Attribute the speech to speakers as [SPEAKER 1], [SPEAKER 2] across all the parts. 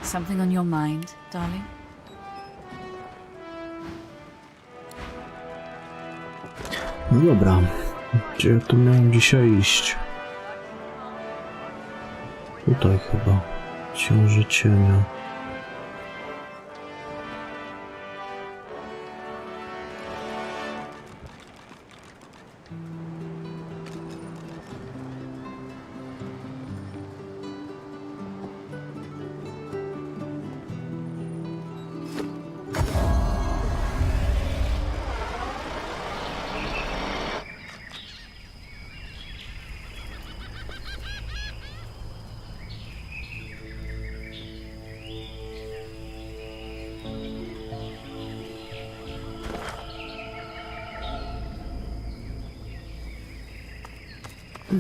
[SPEAKER 1] Something on your mind, darling?
[SPEAKER 2] No dobra, gdzie tu miałem dzisiaj iść? Tutaj chyba. Księży cienia.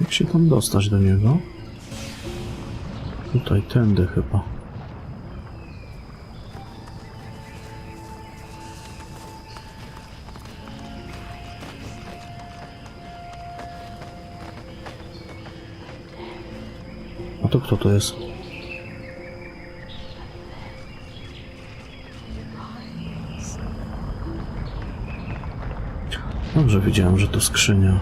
[SPEAKER 2] Jak się tam dostać do niego? Tutaj, tędy chyba. A to kto to jest? Dobrze wiedziałem, że to skrzynia.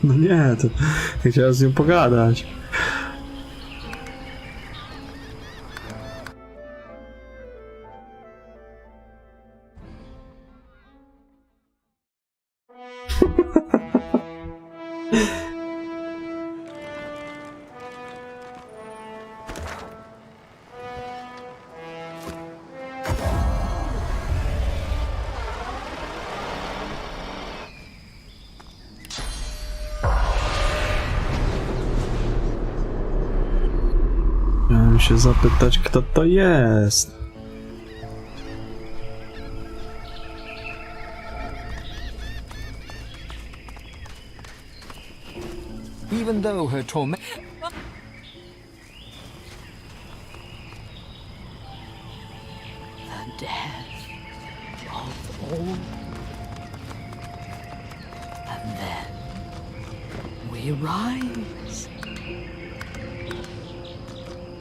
[SPEAKER 2] No nie, to ja chciałem z nią pogadać. Miałem się zapytać, kto to jest.
[SPEAKER 3] Even though her torment...
[SPEAKER 1] The death of all. And then we rise.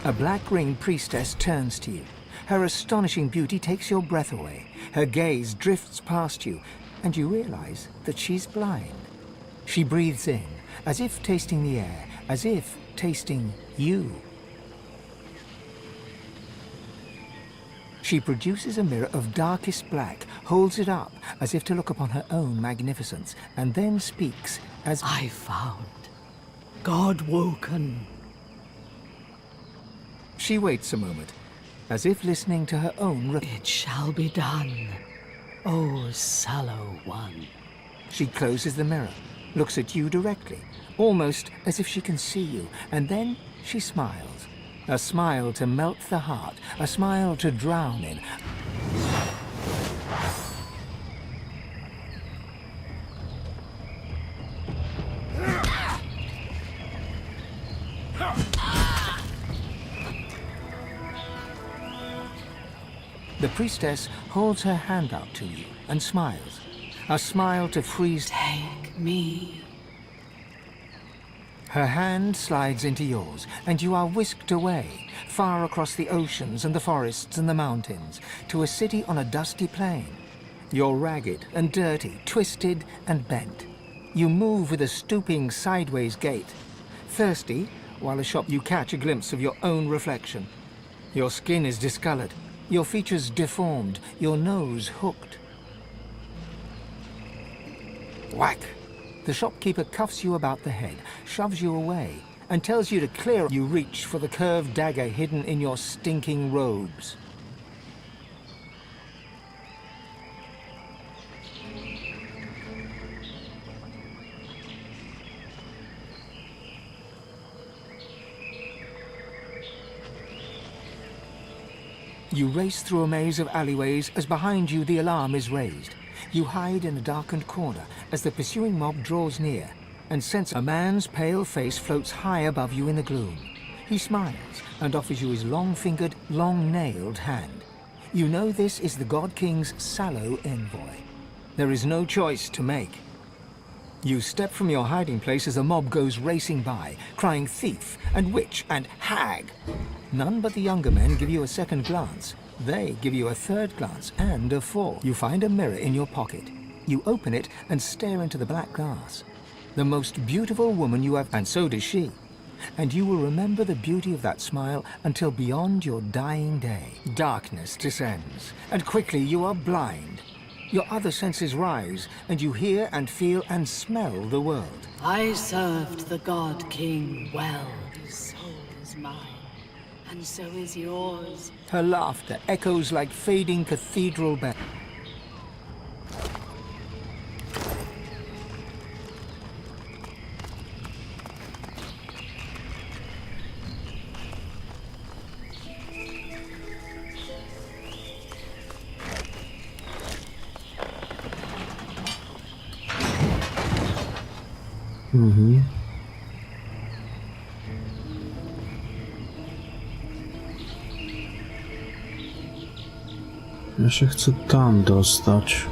[SPEAKER 3] A black-ringed priestess turns to you. Her astonishing beauty takes your breath away. Her gaze drifts past you, and you realize that she's blind. She breathes in, as if tasting the air, as if tasting you. She produces a mirror of darkest black, holds it up as if to look upon her own magnificence, and then speaks as...
[SPEAKER 1] I found God woken.
[SPEAKER 3] She waits a moment, as if listening to her own...
[SPEAKER 1] It shall be done, O sallow one.
[SPEAKER 3] She closes the mirror, looks at you directly, almost as if she can see you, and then she smiles. A smile to melt the heart, a smile to drown in. The priestess holds her hand out to you and smiles. A smile to freeze...
[SPEAKER 1] Take me.
[SPEAKER 3] Her hand slides into yours, and you are whisked away, far across the oceans and the forests and the mountains, to a city on a dusty plain. You're ragged and dirty, twisted and bent. You move with a stooping sideways gait. Thirsty, while a shop you catch a glimpse of your own reflection. Your skin is discolored, your features deformed, your nose hooked. Whack! The shopkeeper cuffs you about the head, shoves you away, and tells you to clear. You reach for the curved dagger hidden in your stinking robes. You race through a maze of alleyways as behind you the alarm is raised. You hide in a darkened corner as the pursuing mob draws near, and sense a man's pale face floats high above you in the gloom. He smiles and offers you his long-fingered, long-nailed hand. You know this is the God King's sallow envoy. There is no choice to make. You step from your hiding place as the mob goes racing by, crying thief and witch and hag. None but the younger men give you a second glance. They give you a third glance and a fourth. You find a mirror in your pocket. You open it and stare into the black glass. The most beautiful woman you have, and so does she. And you will remember the beauty of that smile until beyond your dying day. Darkness descends, and quickly you are blind. Your other senses rise, and you hear and feel and smell the world.
[SPEAKER 1] I served the God King well. His soul is mine, and so is yours.
[SPEAKER 3] Her laughter echoes like fading cathedral bells.
[SPEAKER 2] Ja się chcę tam dostać.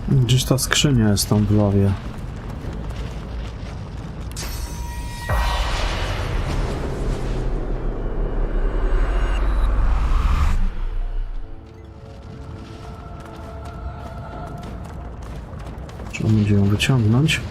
[SPEAKER 2] Gdzieś ta skrzynia jest tam w lawie. Trzeba będzie ją wyciągnąć.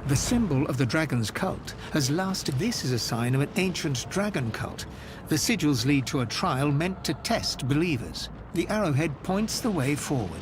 [SPEAKER 3] The symbol of the dragon's cult has lasted. This is a sign of an ancient dragon cult. The sigils lead to a trial meant to test believers. The arrowhead points the way forward.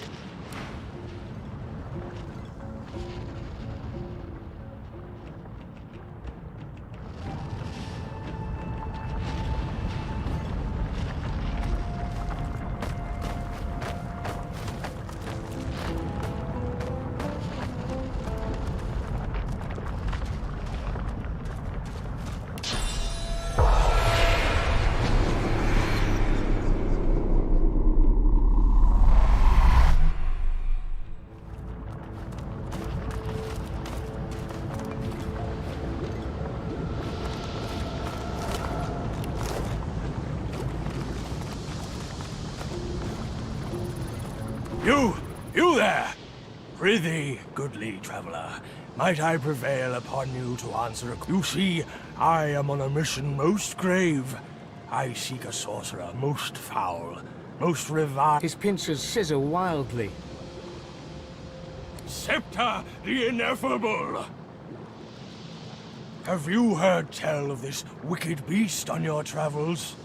[SPEAKER 4] You there! Prithee, goodly traveller, might I prevail upon you to answer a... You see, I am on a mission most grave. I seek a sorcerer most foul, most reviled...
[SPEAKER 3] His pincers scissor wildly.
[SPEAKER 4] Scepter the Ineffable! Have you heard tell of this wicked beast on your travels?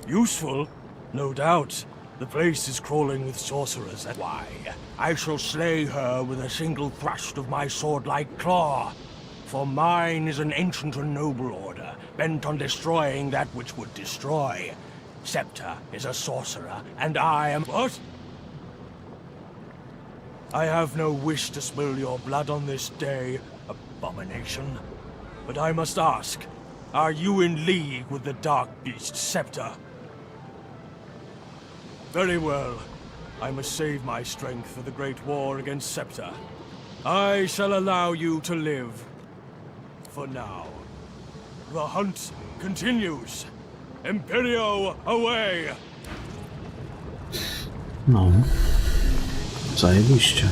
[SPEAKER 4] Useful? No doubt. The place is crawling with sorcerers. Why? I shall slay her with a single thrust of my sword-like claw. For mine is an ancient and noble order, bent on destroying that which would destroy. Scepter is a sorcerer, and I am— What? I have no wish to spill your blood on this day, abomination. But I must ask, are you in league with the Dark Beast Scepter? Very well. I must save my strength for the great war against Scepter. I shall allow you to live. For now. The hunt continues. Imperio away!
[SPEAKER 2] No. Zajebiście.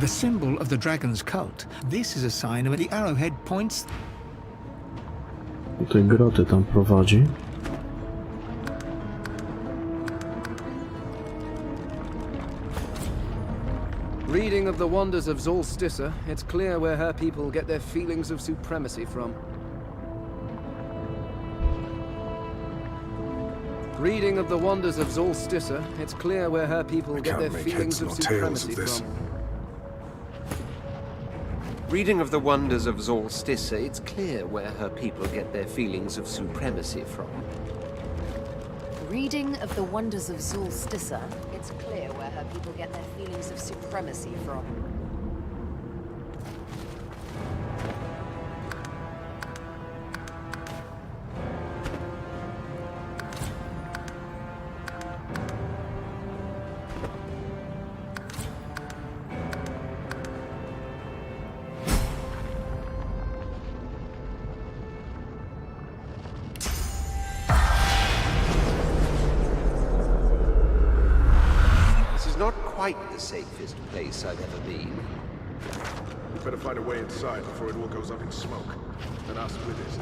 [SPEAKER 3] The symbol of the dragon's cult. This is a sign of the arrowhead points.
[SPEAKER 2] Do tej groty tam prowadzi.
[SPEAKER 5] Reading of the wonders of Zolstissa, it's clear where her people get their feelings of supremacy from. Reading of the wonders of Zolstissa, it's clear where her people get their feelings of supremacy from.
[SPEAKER 6] Reading of the wonders of Zolstissa, it's clear where her people get their feelings of supremacy from.
[SPEAKER 7] Reading of the wonders of Zolstissa, it's clear where her people get their feelings of supremacy from.
[SPEAKER 6] Not quite the safest place I've ever been.
[SPEAKER 8] We better find a way inside before it all goes up in smoke. And us with it.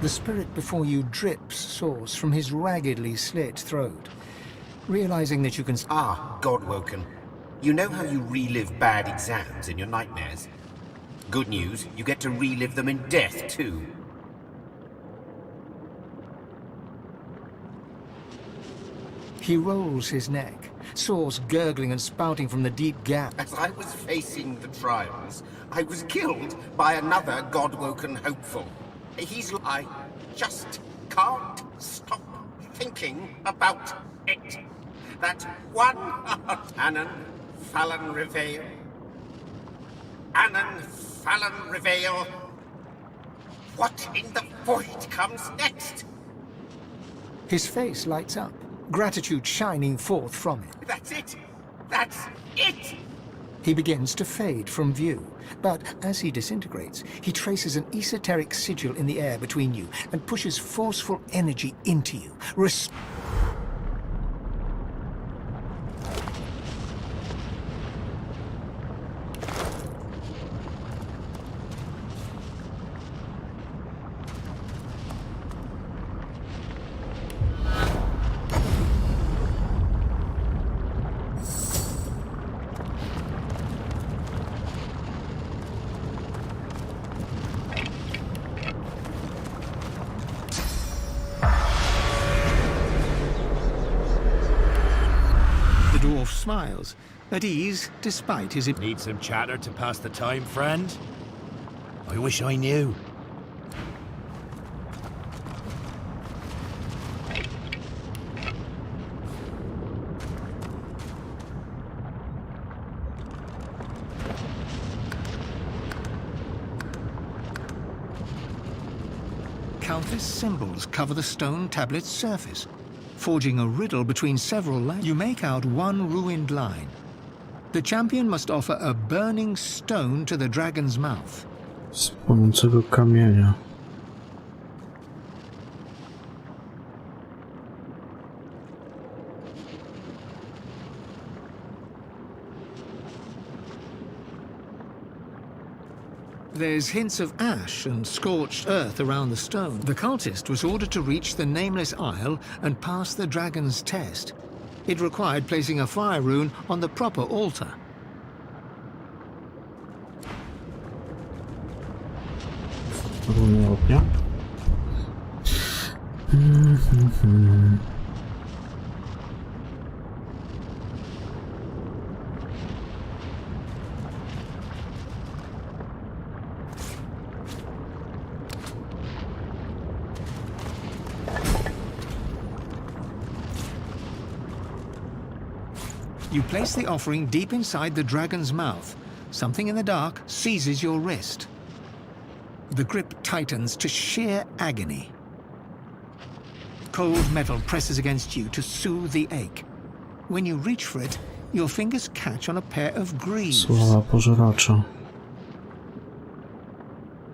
[SPEAKER 3] The spirit before you drips sauce from his raggedly slit throat. Realizing that you can...
[SPEAKER 9] Ah, Godwoken. You know how you relive bad exams in your nightmares? Good news, you get to relive them in death, too.
[SPEAKER 3] He rolls his neck, sauce gurgling and spouting from the deep gap.
[SPEAKER 9] As I was facing the trials, I was killed by another Godwoken hopeful. I just can't stop thinking about it. That one Anan Fallon Reveil. Anan Fallon Reveil. What in the void comes next?
[SPEAKER 3] His face lights up, gratitude shining forth from it.
[SPEAKER 9] That's it! That's it!
[SPEAKER 3] He begins to fade from view, but as he disintegrates, he traces an esoteric sigil in the air between you and pushes forceful energy into you. smiles, at ease despite his...
[SPEAKER 10] Need some chatter to pass the time, friend? I wish I knew.
[SPEAKER 3] Countless symbols cover the stone tablet's surface. Forging a riddle between several lines, you make out one ruined line. The champion must offer a burning stone to the dragon's mouth.
[SPEAKER 2] Z płonącego kamienia.
[SPEAKER 3] There's hints of ash and scorched earth around the stone. The cultist was ordered to reach the Nameless Isle and pass the dragon's test. It required placing a fire rune on the proper altar.
[SPEAKER 2] Runy ognia.
[SPEAKER 3] You place the offering deep inside the dragon's mouth. Something in the dark seizes your wrist. The grip tightens to sheer agony. Cold metal presses against you to soothe the ache. When you reach for it, your fingers catch on a pair of greaves.
[SPEAKER 2] Sława pożeracza.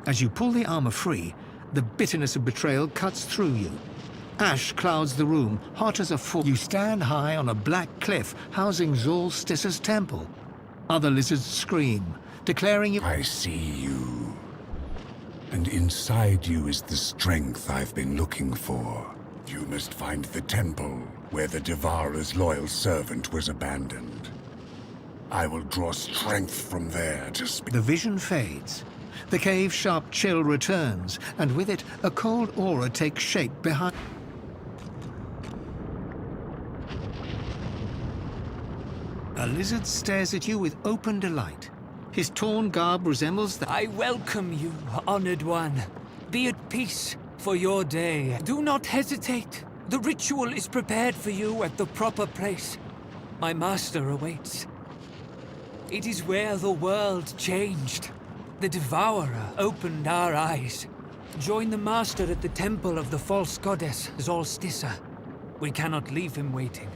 [SPEAKER 3] As you pull the armor free, the bitterness of betrayal cuts through you. Ash clouds the room, hot as a full. You stand high on a black cliff housing Zol Stissa's temple. Other lizards scream, declaring you...
[SPEAKER 11] I see you. And inside you is the strength I've been looking for. You must find the temple where the Devourer's loyal servant was abandoned. I will draw strength from there to speak.
[SPEAKER 3] The vision fades. The cave's sharp chill returns, and with it, a cold aura takes shape behind... A lizard stares at you with open delight. His torn garb resembles the...
[SPEAKER 12] I welcome you, honored one. Be at peace for your day. Do not hesitate. The ritual is prepared for you at the proper place. My master awaits. It is where the world changed. The Devourer opened our eyes. Join the master at the temple of the false goddess, Zol Stissa. We cannot leave him waiting.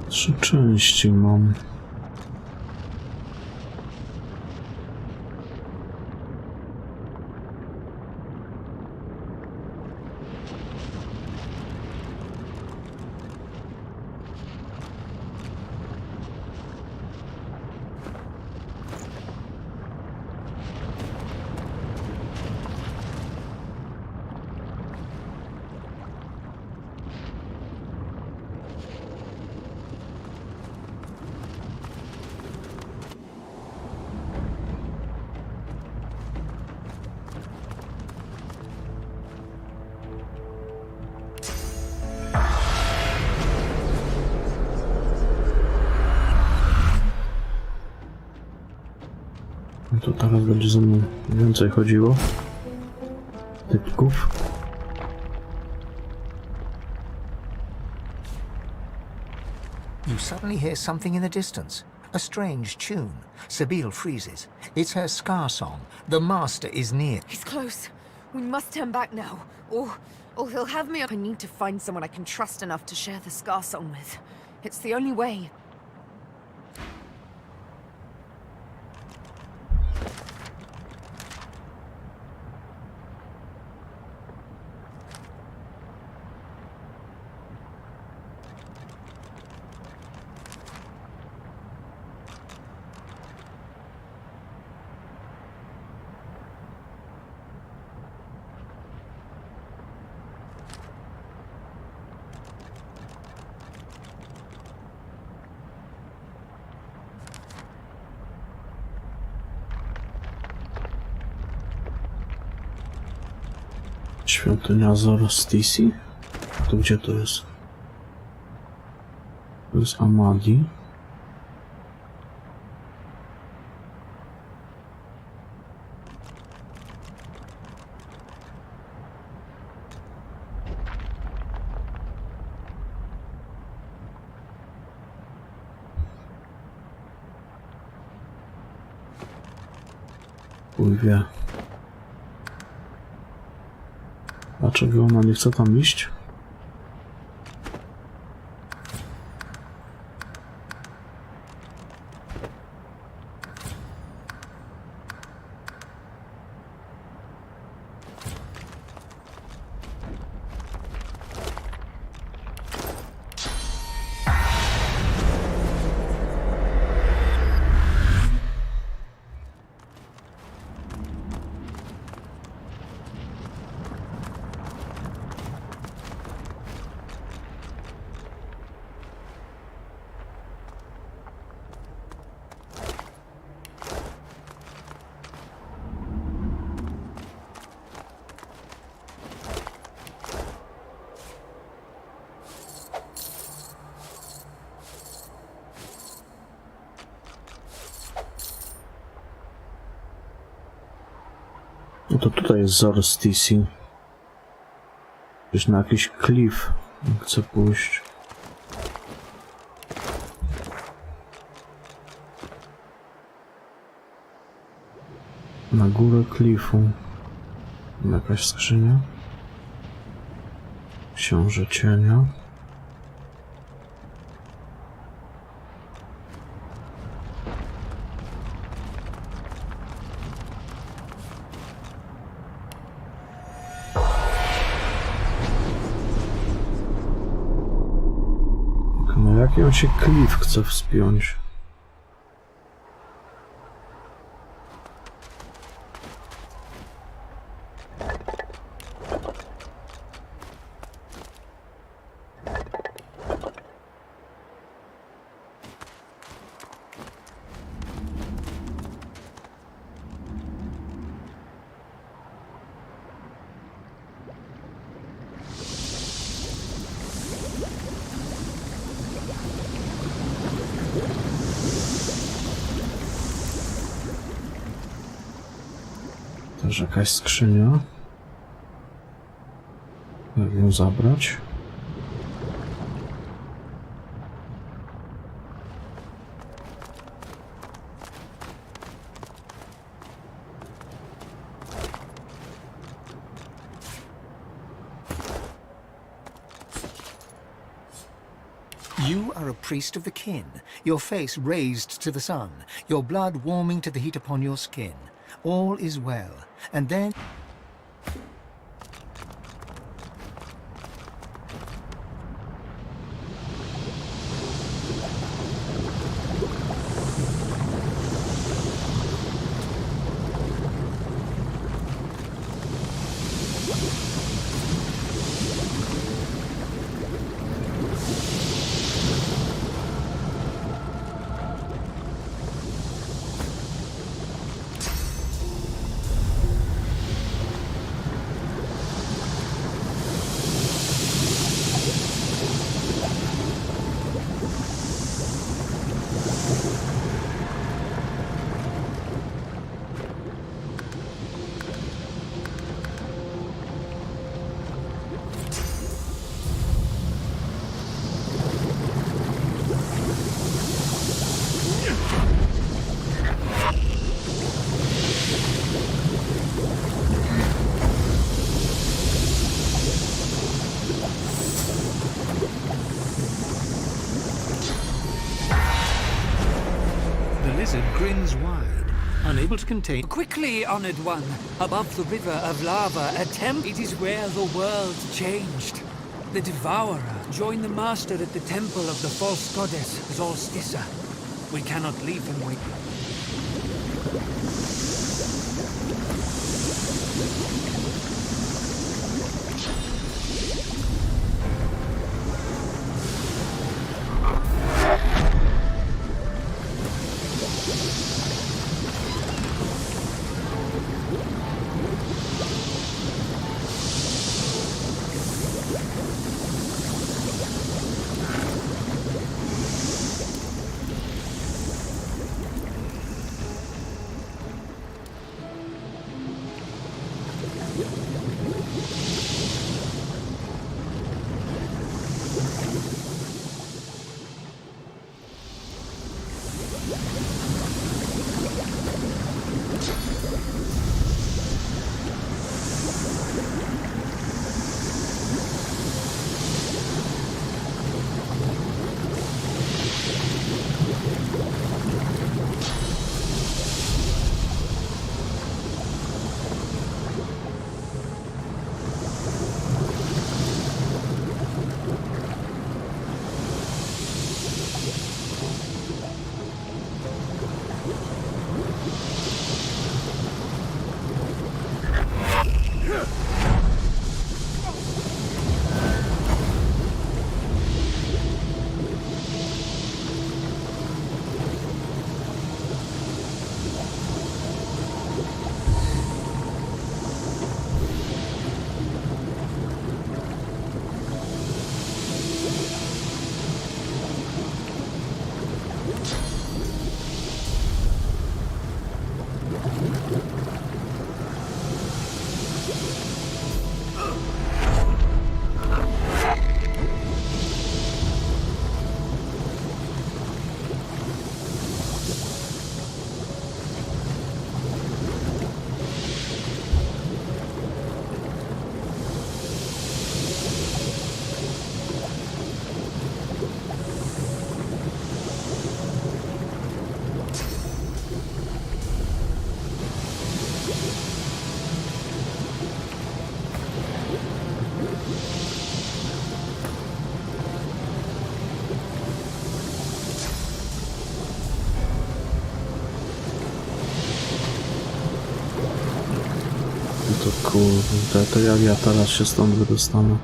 [SPEAKER 2] Trzy części mam. To teraz będzie ze mną więcej chodziło. Typków.
[SPEAKER 3] You suddenly hear something in the distance. A strange tune. Sabine freezes. It's her scar song. The master is near.
[SPEAKER 7] He's close. We must turn back now. Or he'll have me... I need to find someone I can trust enough to share the scar song with. It's the only way.
[SPEAKER 2] Świątynia Zoroastisi? To gdzie to jest? To jest Amadi. Chuj wie. Dlaczego ona nie chce tam iść? No to tutaj jest Zoroastisi. Gdzieś na jakiś klif chcę pójść. Na górę klifu. Jakaś skrzynia. Książę cienia. No jaki on się klif chce wspiąć? Też jakaś skrzynia. Jak ją zabrać?
[SPEAKER 3] You are a priest of the kin, your face raised to the sun, your blood warming to the heat upon your skin. All is well. And then...
[SPEAKER 12] grins wide, unable to contain... Quickly, honored one! Above the river of lava, it is where the world changed. The Devourer joined the Master at the temple of the false goddess, Zolstissa. We cannot leave him waiting.
[SPEAKER 2] to kurde, to jak ja teraz się stąd wydostanę?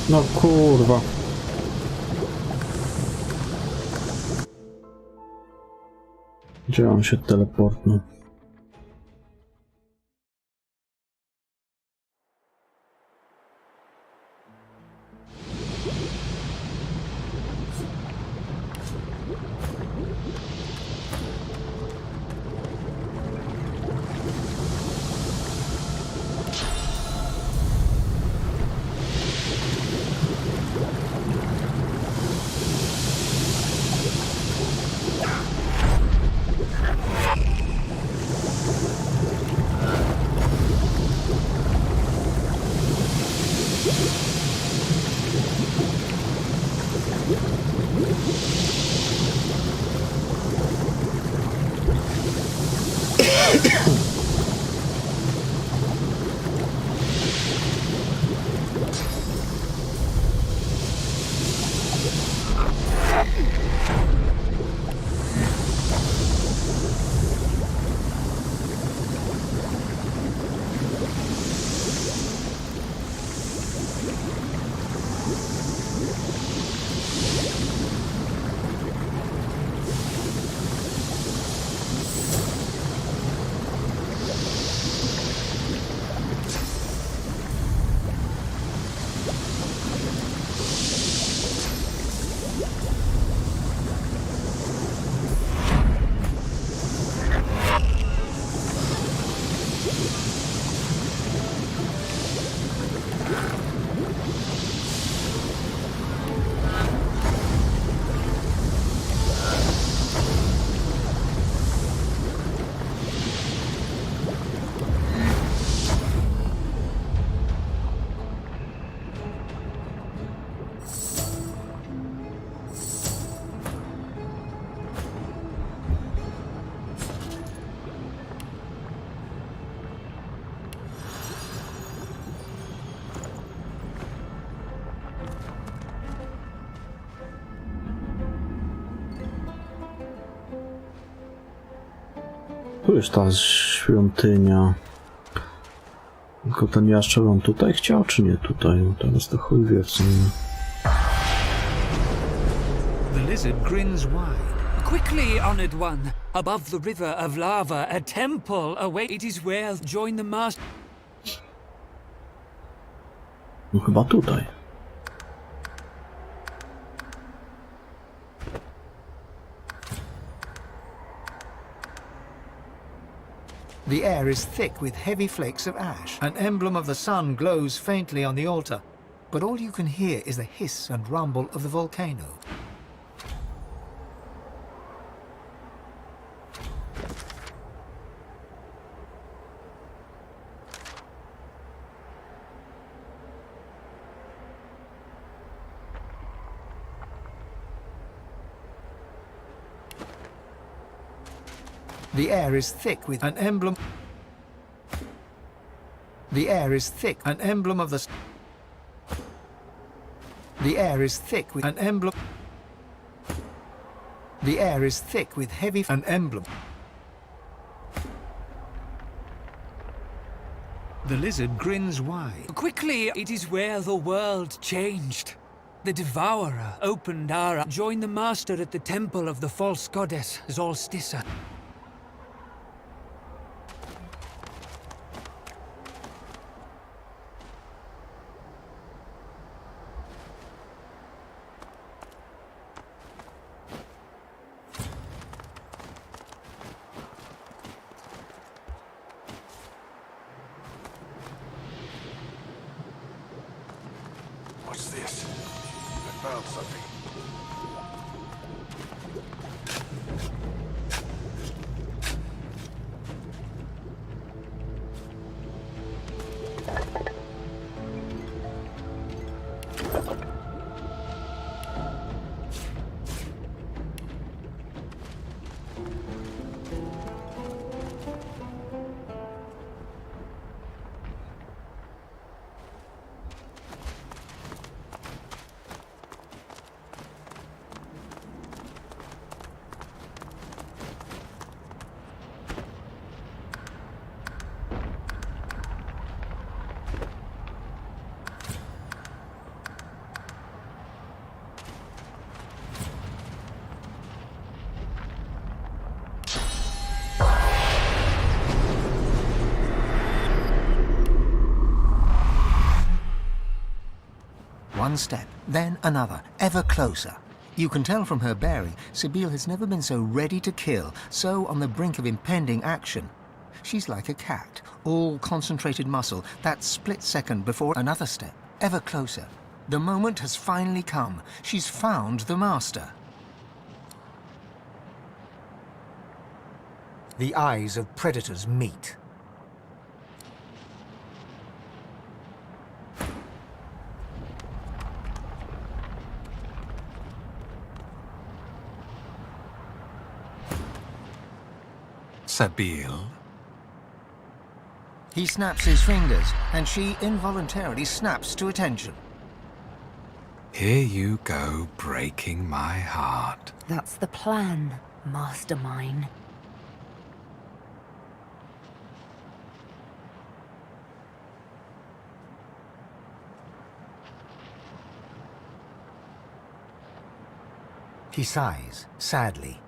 [SPEAKER 2] No kurwa. Gdzie on się teleportnął? Tu jest ta świątynia. Tylko ten jaszczur on tutaj chciał, czy nie tutaj? No teraz to chuj wie w sumie.
[SPEAKER 12] The lizard grins wide. Quickly, honored one! Above the river of lava, a temple awaits. It is well. Join the master.
[SPEAKER 2] No chyba tutaj.
[SPEAKER 3] The air is thick with heavy flakes of ash. An emblem of the sun glows faintly on the altar, but all you can hear is the hiss and rumble of the volcano. The air is thick with an emblem. The air is thick, an emblem of the. The air is thick with an emblem. The air is thick with heavy an emblem. The lizard grins wide.
[SPEAKER 12] Quickly, it is where the world changed. The Devourer opened our... Join the Master at the temple of the false goddess, Zolstissa.
[SPEAKER 8] What's this? I found something.
[SPEAKER 3] One step, then another, ever closer. You can tell from her bearing, Sabine has never been so ready to kill, so on the brink of impending action. She's like a cat, all concentrated muscle, that split second before another step, ever closer. The moment has finally come. She's found the Master. The eyes of predators meet.
[SPEAKER 13] Sabine?
[SPEAKER 3] He snaps his fingers, and she involuntarily snaps to attention.
[SPEAKER 13] Here you go, breaking my heart.
[SPEAKER 7] That's the plan, mastermind.
[SPEAKER 3] He sighs, sadly.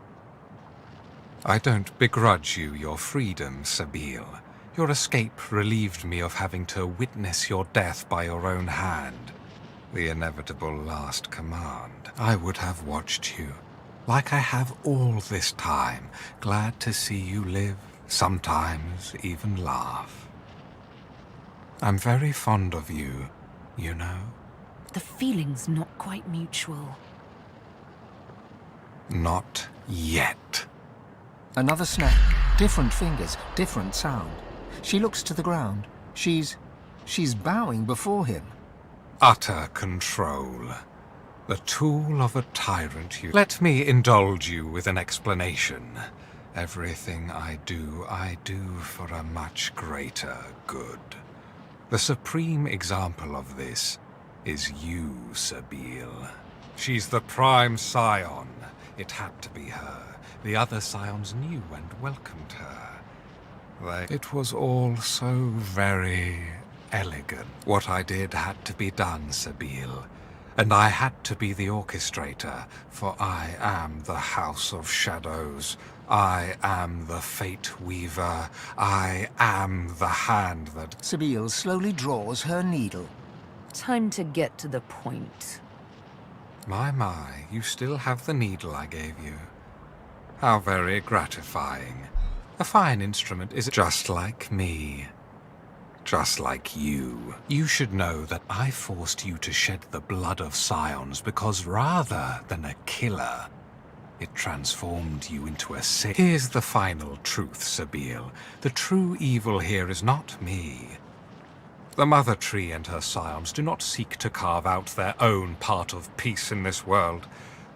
[SPEAKER 13] I don't begrudge you your freedom, Sabine. Your escape relieved me of having to witness your death by your own hand. The inevitable last command. I would have watched you, like I have all this time, glad to see you live, sometimes even laugh. I'm very fond of you, you know.
[SPEAKER 7] The feeling's not quite mutual.
[SPEAKER 13] Not yet.
[SPEAKER 3] Another snap, different fingers, different sound. She looks to the ground. She's bowing before him.
[SPEAKER 13] Utter control. The tool of a tyrant you... Let me indulge you with an explanation. Everything I do for a much greater good. The supreme example of this is you, Sabine. She's the prime scion. It had to be her. The other scions knew and welcomed her. It was all so very elegant. What I did had to be done, Sabine. And I had to be the orchestrator, for I am the House of Shadows. I am the Fate Weaver. I am the hand that...
[SPEAKER 3] Sabine slowly draws her needle.
[SPEAKER 7] Time to get to the point.
[SPEAKER 13] My, you still have the needle I gave you. How very gratifying. A fine instrument is just like me. Just like you. You should know that I forced you to shed the blood of scions because rather than a killer, it transformed you into a sick. Here's the final truth, Sabine. The true evil here is not me. The Mother Tree and her scions do not seek to carve out their own part of peace in this world.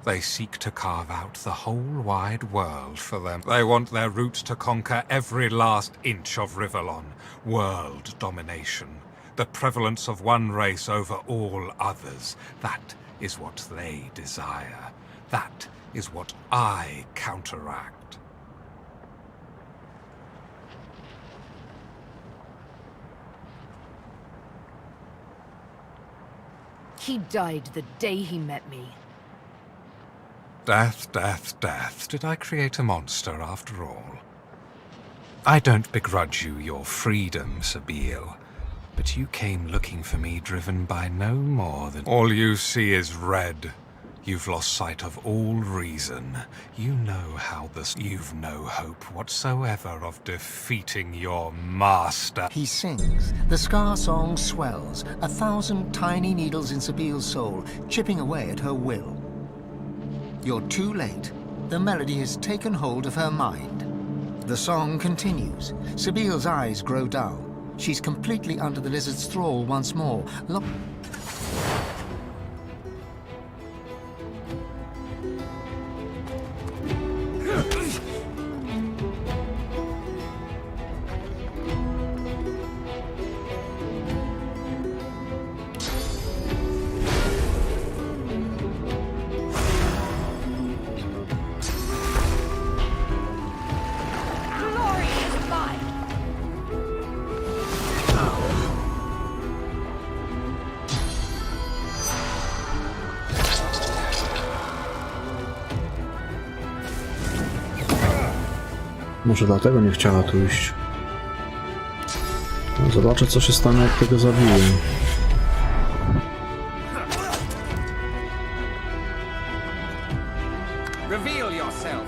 [SPEAKER 13] They seek to carve out the whole wide world for them. They want their roots to conquer every last inch of Rivellon. World domination. The prevalence of one race over all others. That is what they desire. That is what I counteract.
[SPEAKER 7] He died the day he met me.
[SPEAKER 13] Death, death, death. Did I create a monster after all? I don't begrudge you your freedom, Sabine, but you came looking for me driven by no more than... All you see is red. You've lost sight of all reason. You know how this... You've no hope whatsoever of defeating your master.
[SPEAKER 3] He sings. The scar song swells, 1,000 tiny needles in Sabile's soul, chipping away at her will. You're too late. The melody has taken hold of her mind. The song continues. Sabile's eyes grow dull. She's completely under the lizard's thrall once more.
[SPEAKER 2] Może dlatego nie chciała tu iść. No, zobaczę, co się stanie, jak tego zabiję.
[SPEAKER 9] Reveal yourself.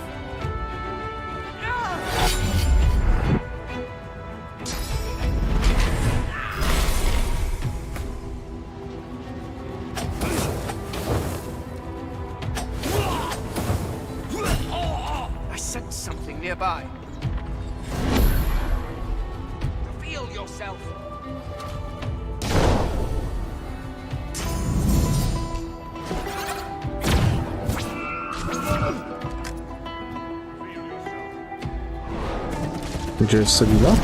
[SPEAKER 9] I sense something nearby. Reveal yourself.
[SPEAKER 2] Gdzie jest Sabina?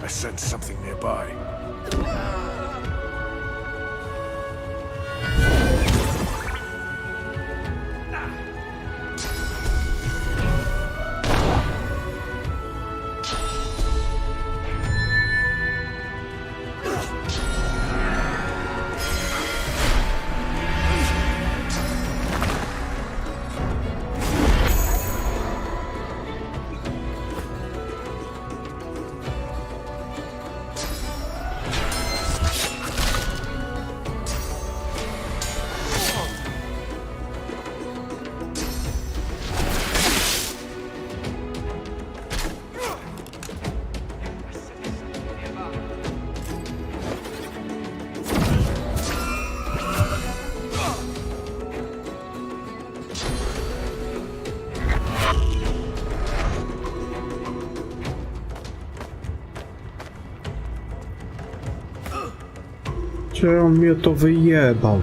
[SPEAKER 8] I sense something nearby.
[SPEAKER 2] Gdzie on mnie to wyjebał?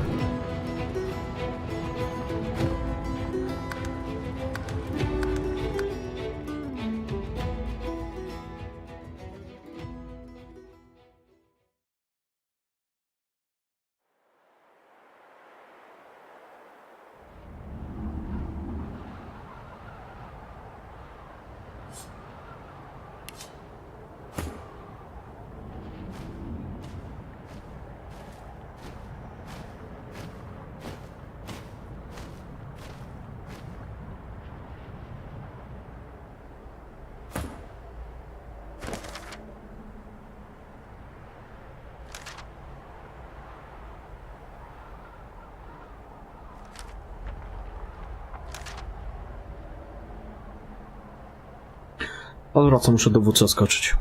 [SPEAKER 2] Odwracam, muszę do WC skoczyć.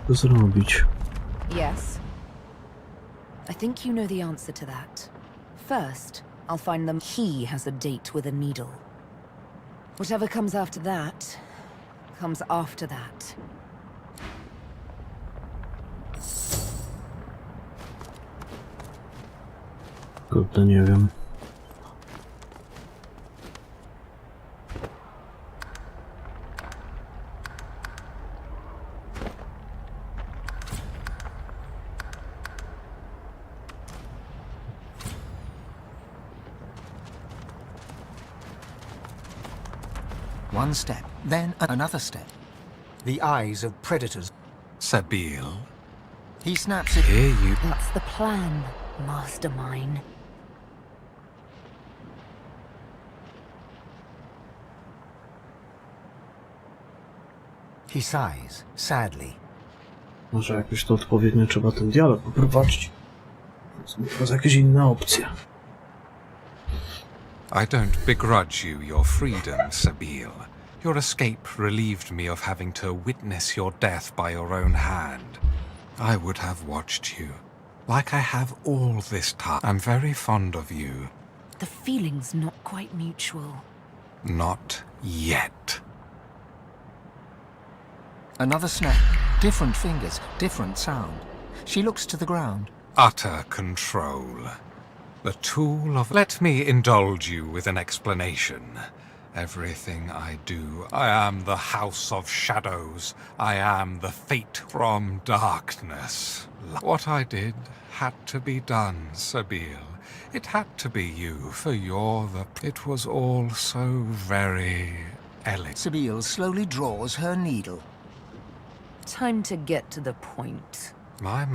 [SPEAKER 2] Co zrobić?
[SPEAKER 7] Yes. I think you know the answer to that. First, I'll find them. He has a date with a needle. Whatever comes after that, comes after that.
[SPEAKER 2] Kurde, nie wiem.
[SPEAKER 3] One step, then another step. The eyes of predators.
[SPEAKER 13] Sabil,
[SPEAKER 3] He snaps it.
[SPEAKER 13] here you...
[SPEAKER 7] That's the plan, mastermind.
[SPEAKER 3] He sighs, sadly.
[SPEAKER 2] Może jakoś to odpowiednio trzeba ten dialog poprowadzić. To jest jakaś inna opcja.
[SPEAKER 13] I don't begrudge you your freedom, Sabil. Your escape relieved me of having to witness your death by your own hand. I would have watched you, like I have all this time. I'm very fond of you.
[SPEAKER 7] The feeling's not quite mutual.
[SPEAKER 13] Not yet.
[SPEAKER 3] Another snap. Different fingers, different sound. She looks to the ground.
[SPEAKER 13] Utter control. The tool of... Let me indulge you with an explanation. Everything I do, I am the House of Shadows. I am the fate from darkness. What I did had to be done, Sabil. It had to be you, for you're the... It was all so very elegant.
[SPEAKER 3] Sabil slowly draws her needle.
[SPEAKER 7] Time to get to the point.
[SPEAKER 13] My,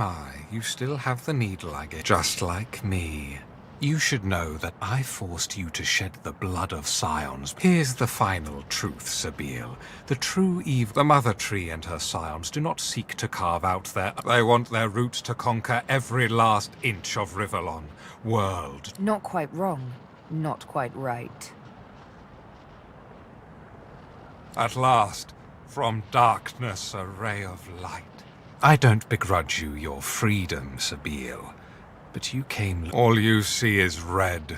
[SPEAKER 13] you still have the needle, I guess. Just like me. You should know that I forced you to shed the blood of scions. Here's the final truth, Sabil. The true Eve, the Mother Tree and her scions do not seek to carve out their... They want their roots to conquer every last inch of Rivellon. World.
[SPEAKER 7] Not quite wrong. Not quite right.
[SPEAKER 13] At last, from darkness a ray of light. I don't begrudge you your freedom, Sabil. But you came... All you see is red.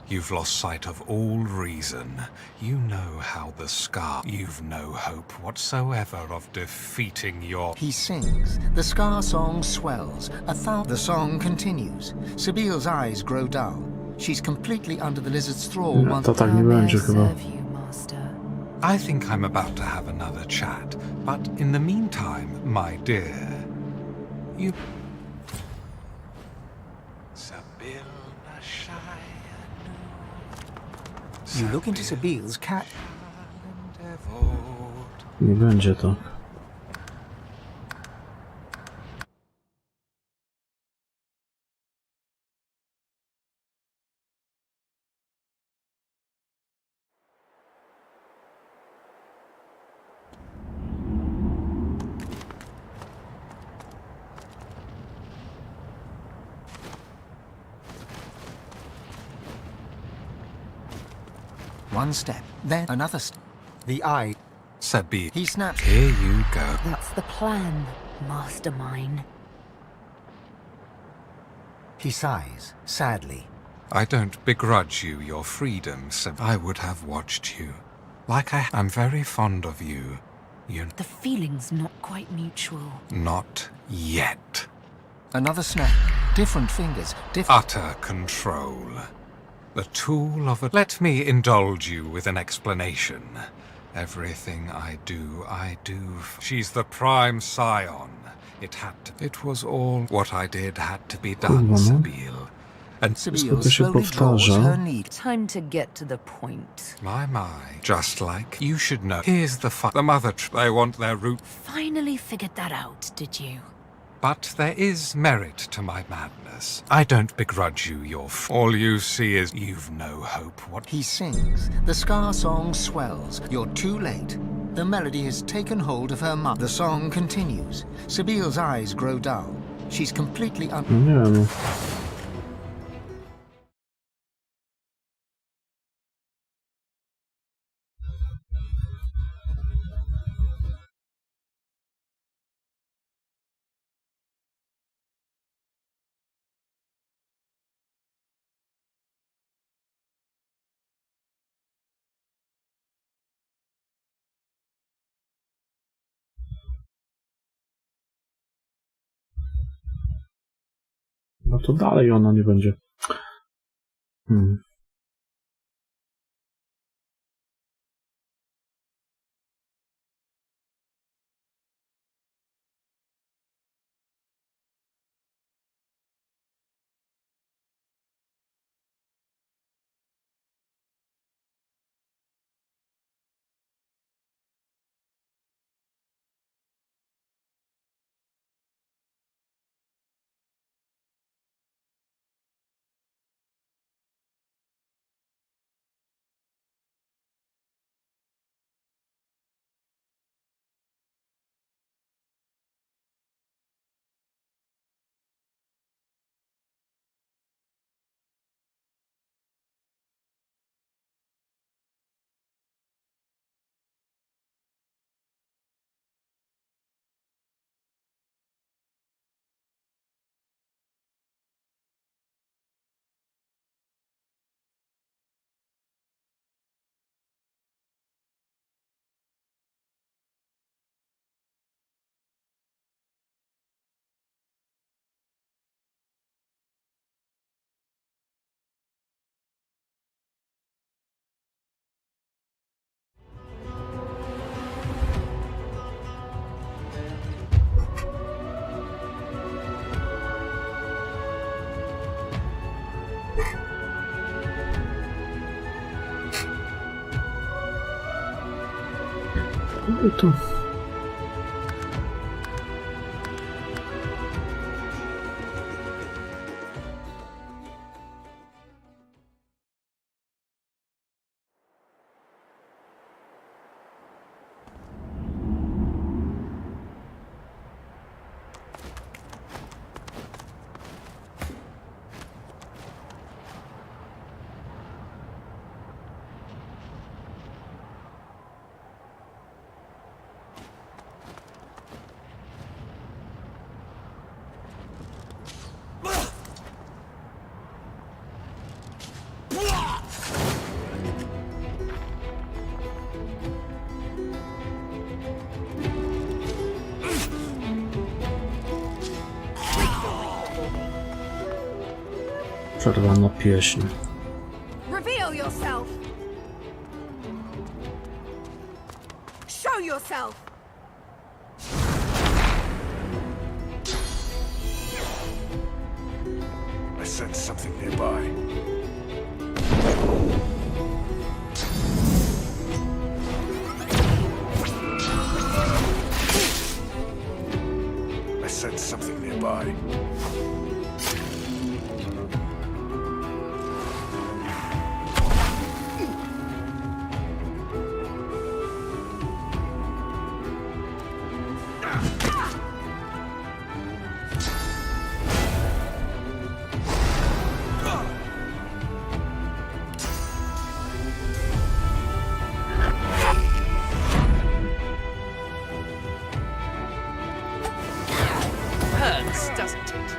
[SPEAKER 13] You've lost sight of all reason. You know how the scar... You've no hope whatsoever of defeating your...
[SPEAKER 3] He sings. The Scar song swells. The song continues. Sabil's eyes grow dull. She's completely under the lizard's thrall.
[SPEAKER 2] To tak nie będzie chyba.
[SPEAKER 13] I think I'm about to have another chat, but in the meantime, my dear, you...
[SPEAKER 3] You look into Sabil's cat.
[SPEAKER 2] Nie będzie tak.
[SPEAKER 3] One step, then another step. The eye.
[SPEAKER 13] Sabil.
[SPEAKER 3] He snaps.
[SPEAKER 13] Here you go.
[SPEAKER 7] That's the plan, mastermind.
[SPEAKER 3] He sighs, sadly.
[SPEAKER 13] I don't begrudge you your freedom, Sabil. I would have watched you. Like I'm very fond of you.
[SPEAKER 7] The feeling's not quite mutual.
[SPEAKER 13] Not yet.
[SPEAKER 3] Another snap. Different fingers,
[SPEAKER 13] Utter control. The tool of a... Let me indulge you with an explanation. Everything I do... She's the prime scion. It was all... What I did had to be done, Sabil. And
[SPEAKER 7] Sabil slowly draws her needle. Time to get to the point.
[SPEAKER 13] My, just like you should know. Here's the Mother Tree. They want their root...
[SPEAKER 1] Finally figured that out, did you?
[SPEAKER 13] But there is merit to my madness. I don't begrudge you your... All you see is you've no hope. What...
[SPEAKER 3] He sings. The Scar song swells. You're too late. The melody has taken hold of her mouth. The song continues. Sabil's eyes grow dull. She's completely
[SPEAKER 2] Nie. No to dalej ona nie będzie. No to... Przerwana pieśń.
[SPEAKER 14] Reveal yourself. Show yourself.
[SPEAKER 8] I sense something nearby. I sense something nearby.
[SPEAKER 14] Doesn't it?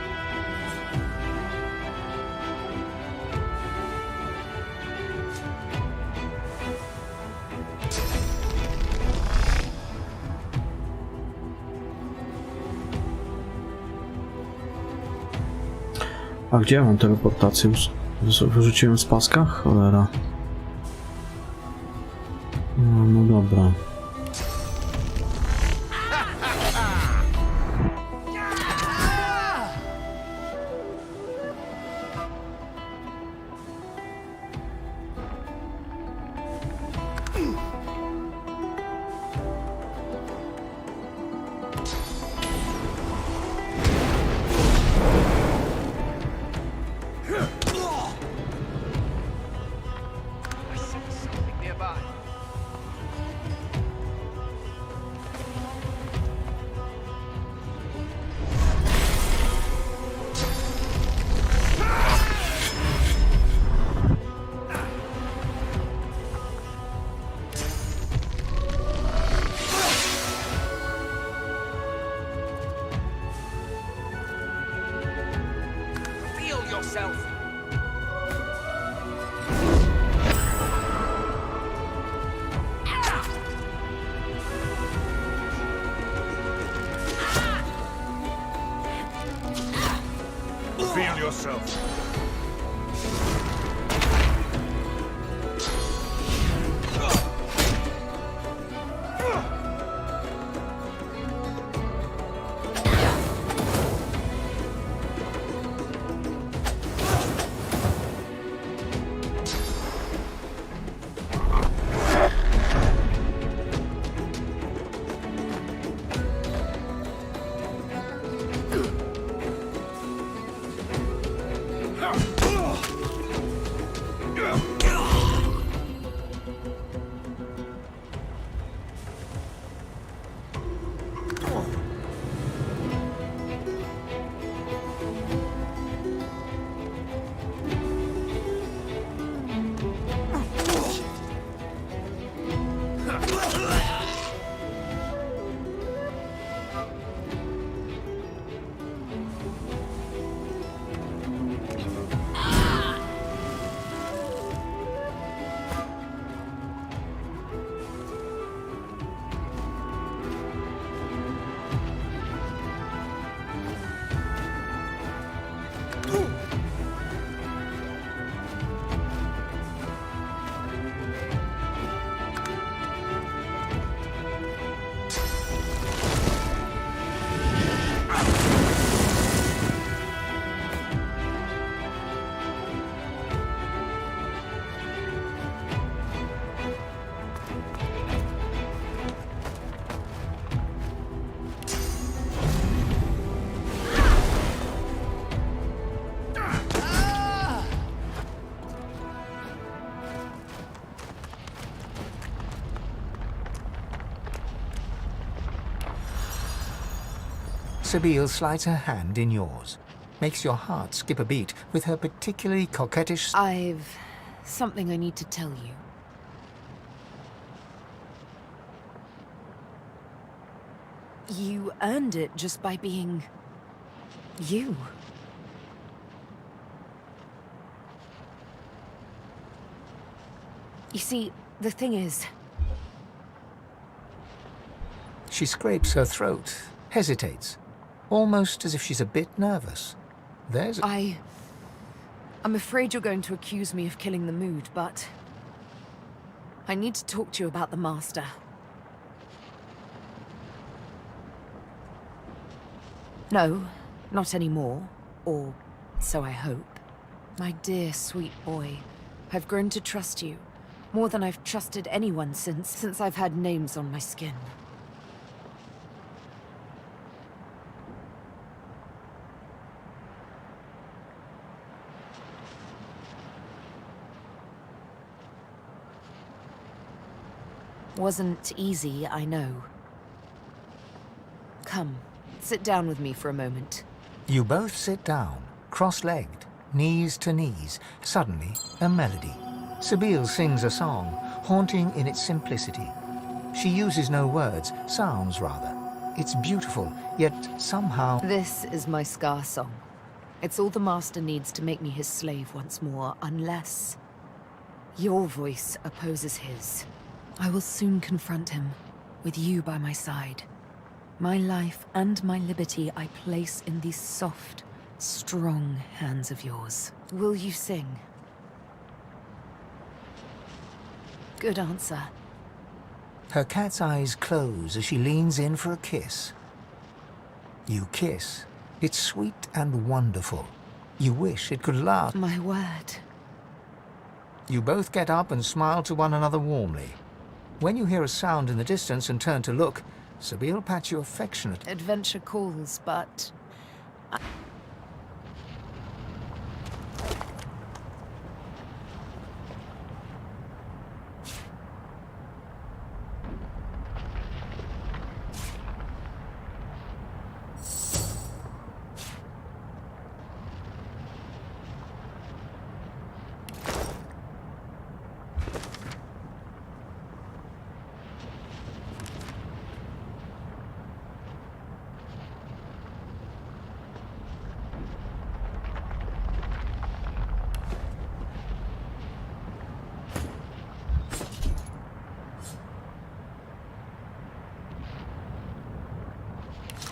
[SPEAKER 2] A gdzie ja mam teleportację? Wyrzuciłem z paska? Cholera. No dobra.
[SPEAKER 4] yourself.
[SPEAKER 3] Sabine slides her hand in yours, makes your heart skip a beat with her particularly coquettish...
[SPEAKER 7] I've something I need to tell you. You earned it just by being... you. You see, the thing is...
[SPEAKER 3] She scrapes her throat, hesitates, almost as if she's a bit nervous. There's...
[SPEAKER 7] I'm afraid you're going to accuse me of killing the mood, but... I need to talk to you about the Master. No, not anymore. Or so I hope. My dear, sweet boy, I've grown to trust you. More than I've trusted anyone since I've had names on my skin. Wasn't easy, I know. Come, sit down with me for a moment.
[SPEAKER 3] You both sit down, cross-legged, knees to knees. Suddenly, a melody. Sabine sings a song, haunting in its simplicity. She uses no words, sounds rather. It's beautiful, yet somehow...
[SPEAKER 7] This is my Scar song. It's all the Master needs to make me his slave once more, unless... your voice opposes his. I will soon confront him, with you by my side. My life and my liberty I place in these soft, strong hands of yours. Will you sing? Good answer.
[SPEAKER 3] Her cat's eyes close as she leans in for a kiss. You kiss. It's sweet and wonderful. You wish it could last.
[SPEAKER 7] My word.
[SPEAKER 3] You both get up and smile to one another warmly. When you hear a sound in the distance and turn to look, Sabine pats you affectionately.
[SPEAKER 7] Adventure calls, but...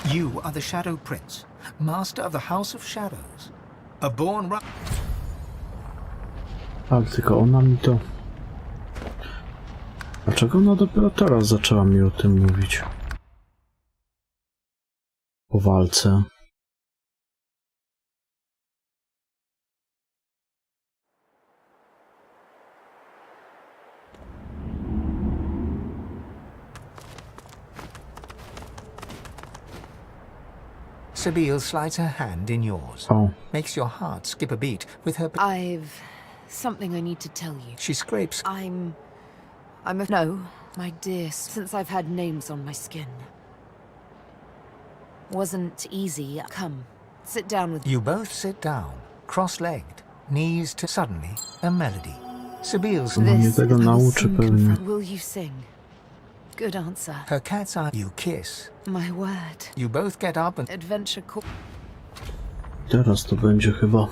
[SPEAKER 3] You are the Shadow Prince, master of the House of Shadows. A born
[SPEAKER 2] Ale tylko ona mi to... Dlaczego ona dopiero teraz zaczęła mi o tym mówić? O walce.
[SPEAKER 3] Sabine slides her hand in yours.
[SPEAKER 2] Oh.
[SPEAKER 3] Makes your heart skip a beat with her...
[SPEAKER 7] I've something I need to tell you.
[SPEAKER 3] She scrapes...
[SPEAKER 7] No, my dear, since I've had names on my skin. Wasn't easy. Come, sit down with...
[SPEAKER 3] You both sit down, cross-legged, knees to... Suddenly, a melody. Sabile's...
[SPEAKER 2] Mnie tego nauczy pewnie.
[SPEAKER 7] Will you sing? Good answer.
[SPEAKER 3] Her cat's eye. You kiss.
[SPEAKER 7] My word.
[SPEAKER 3] You both get up and...
[SPEAKER 7] Adventure call...
[SPEAKER 2] Teraz to będzie chyba...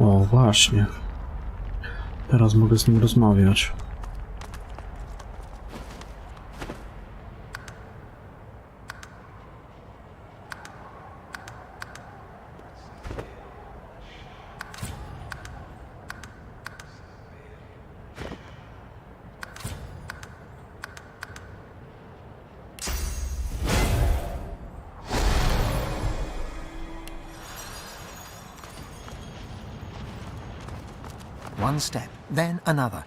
[SPEAKER 2] O, właśnie. Teraz mogę z nim rozmawiać.
[SPEAKER 3] One step, then another.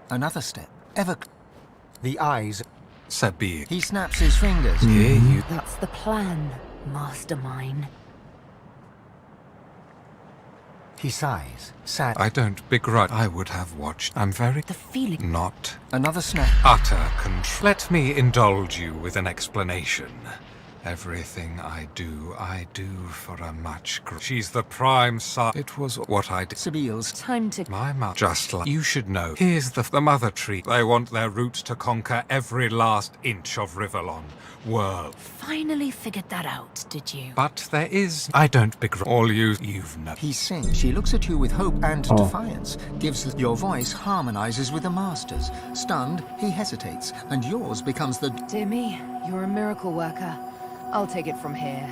[SPEAKER 3] Another step, ever... The eyes...
[SPEAKER 13] Sabine.
[SPEAKER 3] He snaps his fingers.
[SPEAKER 13] Here you...
[SPEAKER 7] That's the plan, mastermind.
[SPEAKER 3] He sighs, sad.
[SPEAKER 13] I don't begrudge. I would have watched. I'm very...
[SPEAKER 7] The feeling...
[SPEAKER 13] Not...
[SPEAKER 3] Another snap.
[SPEAKER 13] Utter control. Let me indulge you with an explanation. Everything I do for a much... She's the prime son. It was what I did.
[SPEAKER 3] Sabile's...
[SPEAKER 7] Time to...
[SPEAKER 13] My mother... Just like... You should know. Here's the mother tree. They want their roots to conquer every last inch of Rivellon. World.
[SPEAKER 7] Finally figured that out, did you?
[SPEAKER 13] But there is... I don't begrudge. All you've known.
[SPEAKER 3] He sings. She looks at you with hope and defiance. Gives... Your voice harmonizes with the master's. Stunned, he hesitates, and yours becomes the...
[SPEAKER 7] Dear me, you're a miracle worker. I'll take it from here.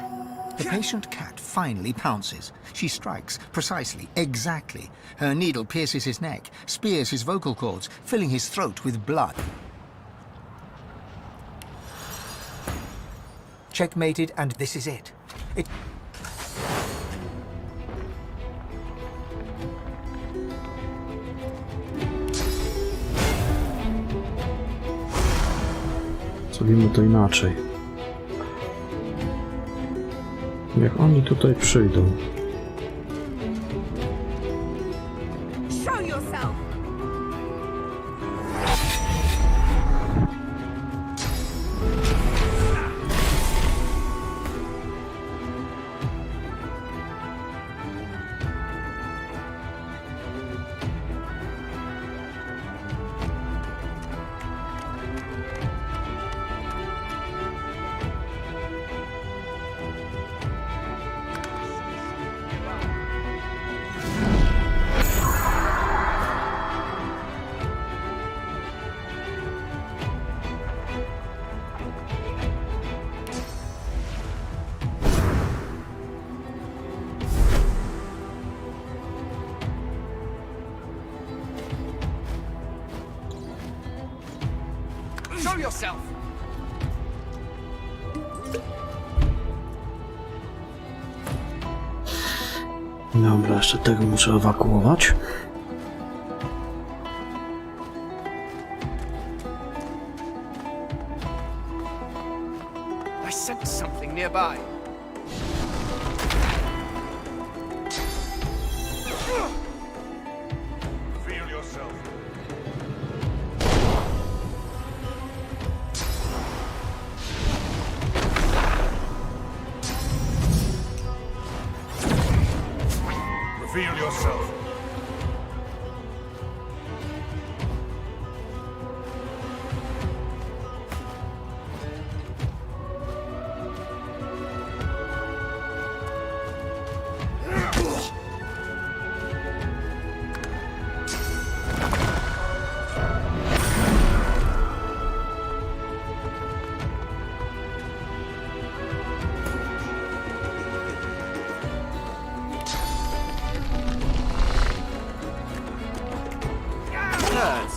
[SPEAKER 3] The patient cat finally pounces. She strikes, precisely, exactly. Her needle pierces his neck, spears his vocal cords, filling his throat with blood. Checkmated, and this is it.
[SPEAKER 2] Zrobimy to inaczej. Jak oni tutaj przyjdą.
[SPEAKER 14] Show yourself.
[SPEAKER 5] Show yourself!
[SPEAKER 2] Dobra, jeszcze tego muszę ewakuować.
[SPEAKER 5] I sense something nearby.
[SPEAKER 8] Feel yourself. Reveal yourself.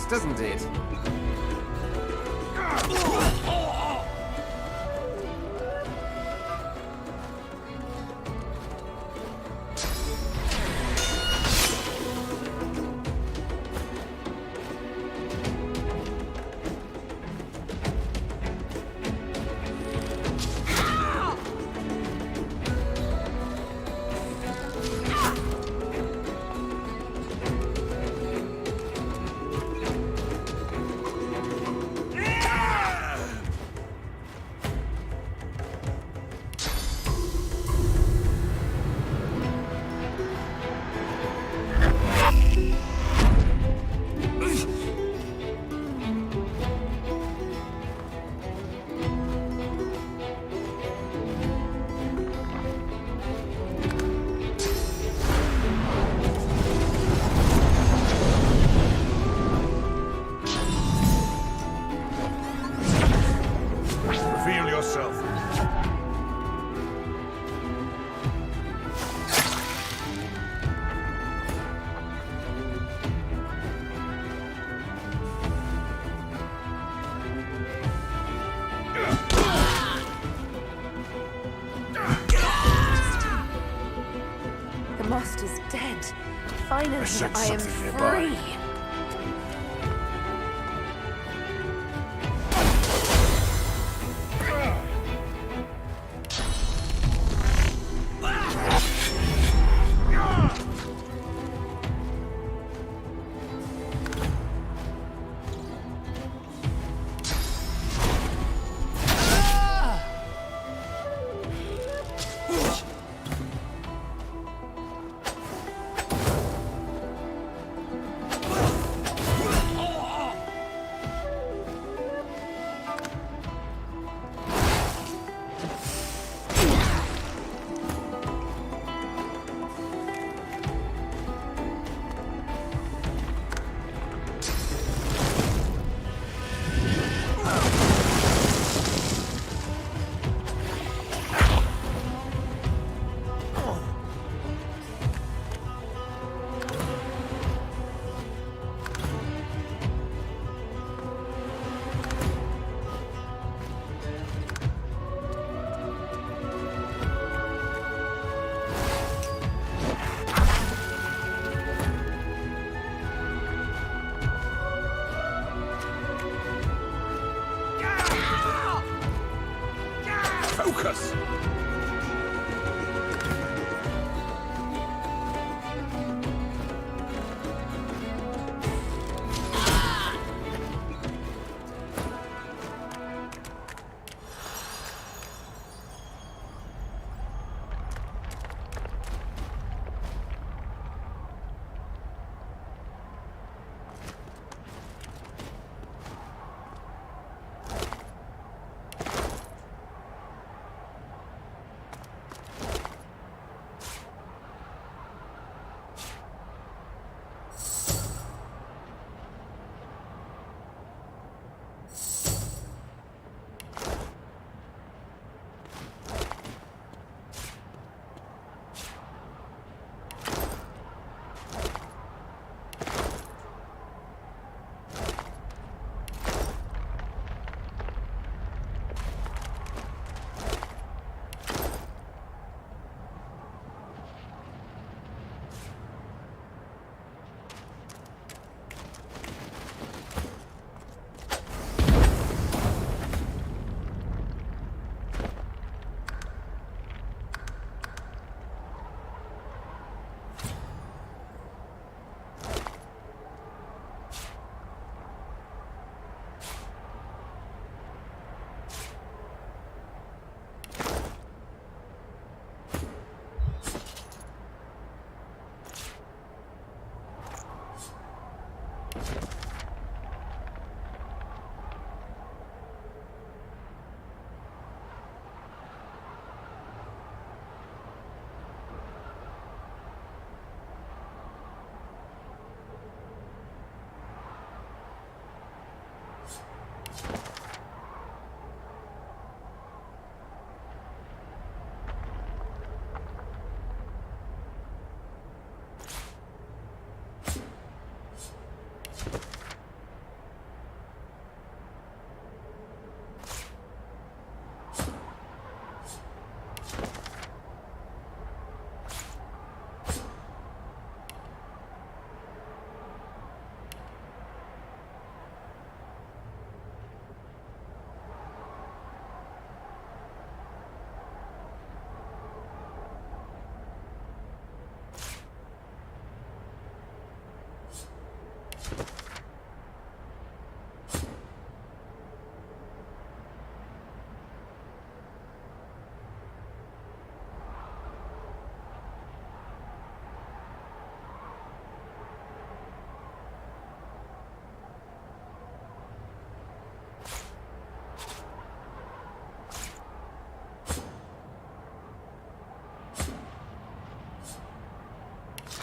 [SPEAKER 6] doesn't it?
[SPEAKER 8] Reveal yourself.
[SPEAKER 14] The master's dead. Finally,
[SPEAKER 8] sense
[SPEAKER 14] I am
[SPEAKER 8] something nearby.
[SPEAKER 14] free.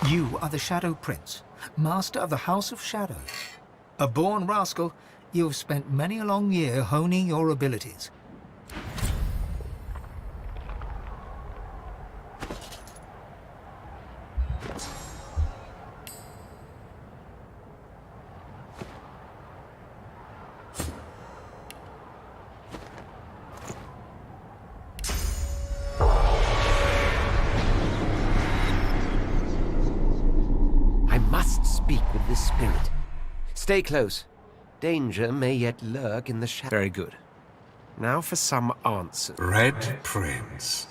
[SPEAKER 3] You are the Shadow Prince, master of the House of Shadows. A born rascal, you have spent many a long year honing your abilities.
[SPEAKER 6] With this spirit. Stay close. Danger may yet lurk in the shadow. Very good. Now for some answers.
[SPEAKER 13] Red Prince,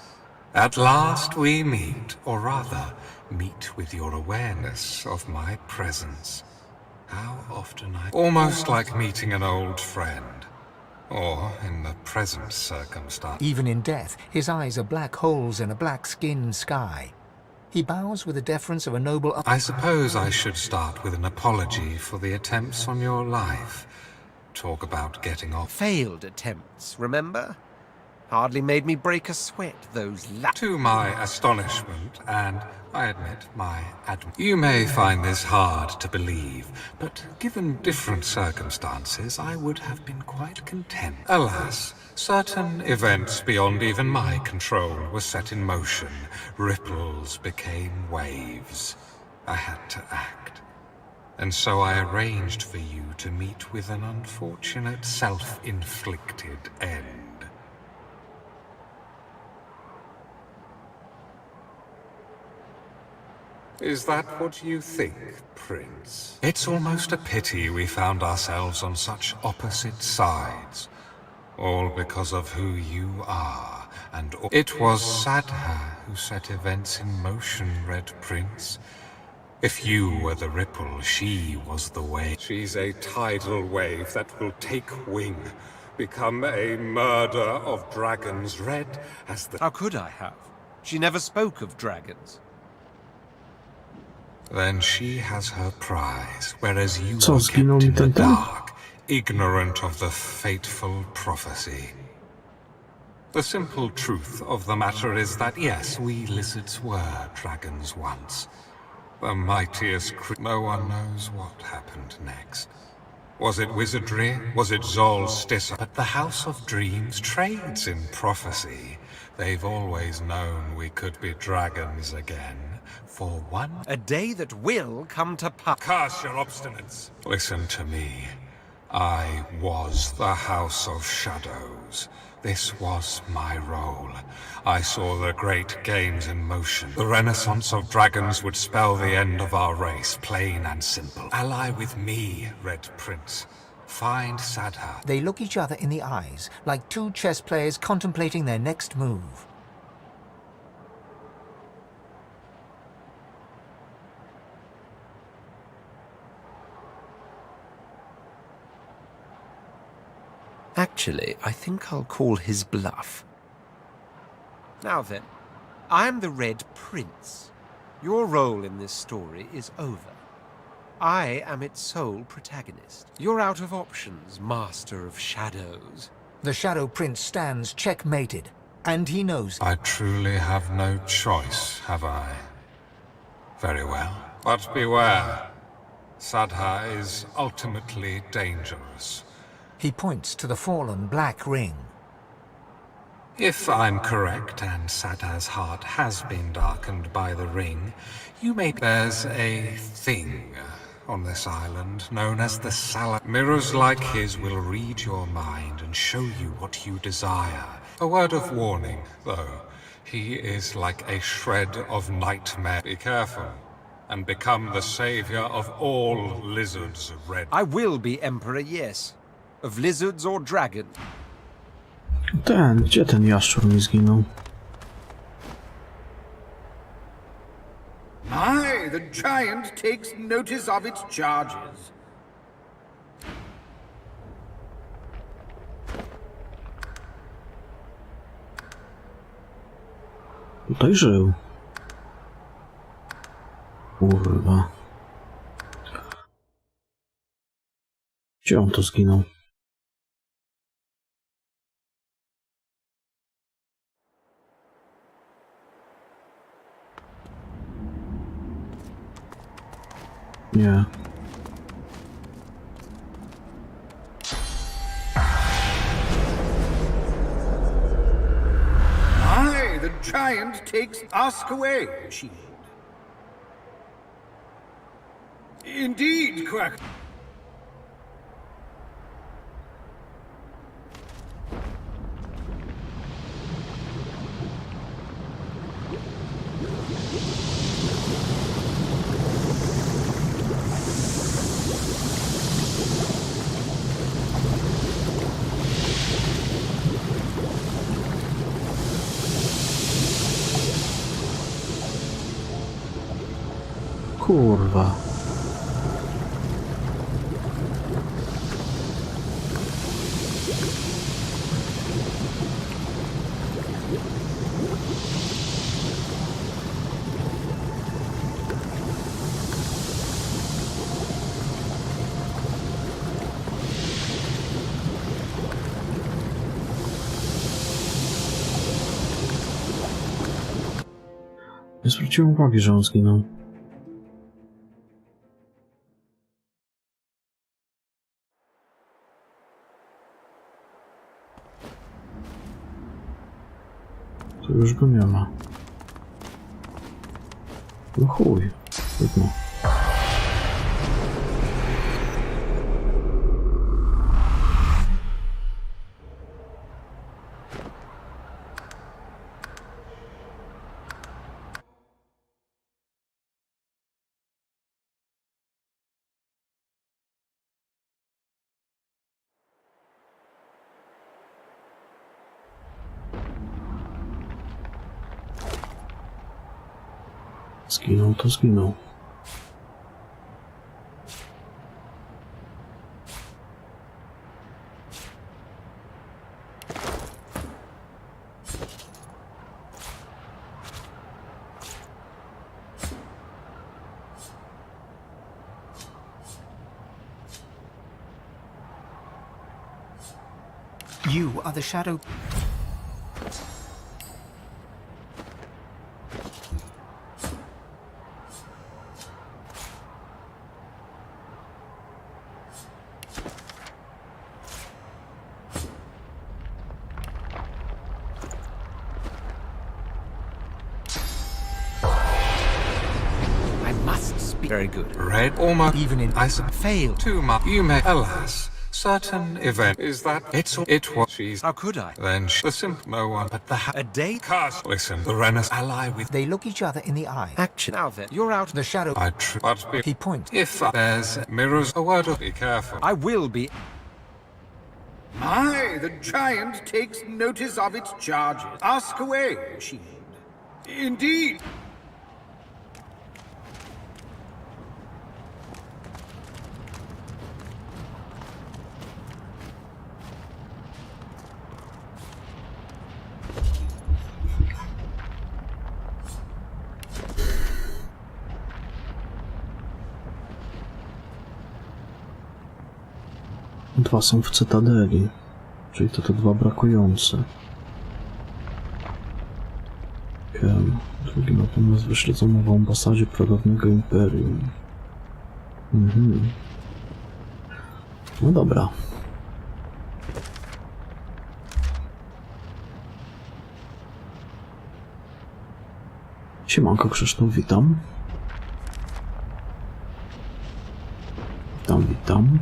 [SPEAKER 13] at last we meet, or rather, meet with your awareness of my presence. How often almost like meeting an old friend. Or, in the present circumstance.
[SPEAKER 3] Even in death, his eyes are black holes in a black-skinned sky. He bows with the deference of a noble...
[SPEAKER 13] I suppose I should start with an apology for the attempts on your life. Talk about getting off.
[SPEAKER 6] Failed attempts, remember? Hardly made me break a sweat, those
[SPEAKER 13] To my astonishment, and, I admit, my You may find this hard to believe, but given different circumstances, I would have been quite content. Alas, certain events beyond even my control were set in motion. Ripples became waves. I had to act. And so I arranged for you to meet with an unfortunate self-inflicted end. Is that what you think, Prince? It's almost a pity we found ourselves on such opposite sides. All because of who you are, and it was Sadha who set events in motion, Red Prince. If you were the ripple, she was the wave. She's a tidal wave that will take wing, become a murder of dragons, red as the...
[SPEAKER 6] How could I have? She never spoke of dragons.
[SPEAKER 13] Then she has her prize, whereas you were kept in the dark, ignorant of the fateful prophecy. The simple truth of the matter is that yes, we lizards were dragons once. The mightiest no one knows what happened next. Was it wizardry? Was it Solstice? But the House of Dreams trades in prophecy. They've always known we could be dragons again. For one...
[SPEAKER 6] A day that will come to pass.
[SPEAKER 13] Curse your obstinance. Listen to me. I was the House of Shadows. This was my role. I saw the great games in motion. The renaissance of dragons would spell the end of our race, plain and simple. Ally with me, Red Prince. Find Sadha.
[SPEAKER 3] They look each other in the eyes, like two chess players contemplating their next move.
[SPEAKER 6] Actually, I think I'll call his bluff. Now then, I'm the Red Prince. Your role in this story is over. I am its sole protagonist. You're out of options, Master of Shadows.
[SPEAKER 3] The Shadow Prince stands checkmated, and he knows...
[SPEAKER 13] I truly have no choice, have I? Very well. But beware. Sadha is ultimately dangerous.
[SPEAKER 3] He points to the fallen black ring.
[SPEAKER 13] If I'm correct, and Sadha's heart has been darkened by the ring, you may... There's a thing on this island known as the Mirrors like his will read your mind and show you what you desire. A word of warning, though. He is like a shred of nightmare. Be careful, and become the savior of all lizards, Red.
[SPEAKER 6] I will be Emperor, yes. Of lizards or dragon.
[SPEAKER 2] Gdzie ten jaszczur mi zginął?
[SPEAKER 15] Aye, the giant takes notice of its charges.
[SPEAKER 2] Tutaj żył. Kurwa. Gdzie on to zginął? Nie.
[SPEAKER 15] Aye, the giant takes ask away, shield. Indeed, Quack.
[SPEAKER 2] Kurwa. Nie zwróciłem uwagi, że on zginął. To już go nie ma. No chuj. Trudno. Zginął to zginął.
[SPEAKER 3] You are the shadow.
[SPEAKER 6] Very good.
[SPEAKER 13] Red almost
[SPEAKER 3] Even in
[SPEAKER 13] I fail too much. You may, alas, certain event is that it was she's.
[SPEAKER 6] How could I?
[SPEAKER 13] Then the simple no one, but the
[SPEAKER 6] A date?
[SPEAKER 13] cast. Listen, the Renaissance ally with.
[SPEAKER 3] They look each other in the eye.
[SPEAKER 6] Action. Now then, you're out.
[SPEAKER 3] The shadow.
[SPEAKER 13] I but
[SPEAKER 3] He points.
[SPEAKER 13] if there's mirrors, a word of be careful.
[SPEAKER 6] I will be.
[SPEAKER 15] Aye, the giant takes notice of its charges. Ask away, shield. Indeed.
[SPEAKER 2] Dwa są w Cytadeli, czyli to te dwa brakujące. Drugi natomiast wyśledzono w ambasadzie prawowego imperium. No dobra. Siemanko Krzysztof, witam. Witam.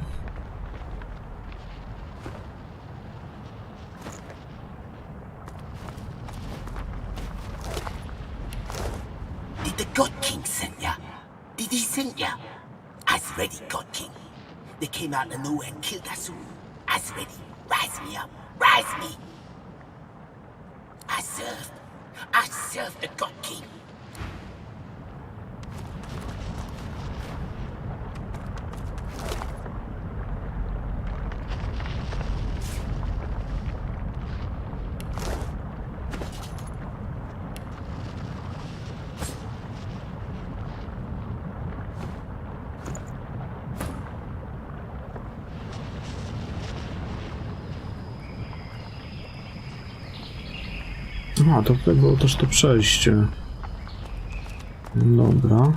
[SPEAKER 9] Did the God King send ya? Did he send ya? As ready, God King. They came out of nowhere and killed us all. As ready. Rise me up. Rise me. I serve the God King.
[SPEAKER 2] A, to tutaj było też to przejście. Dobra.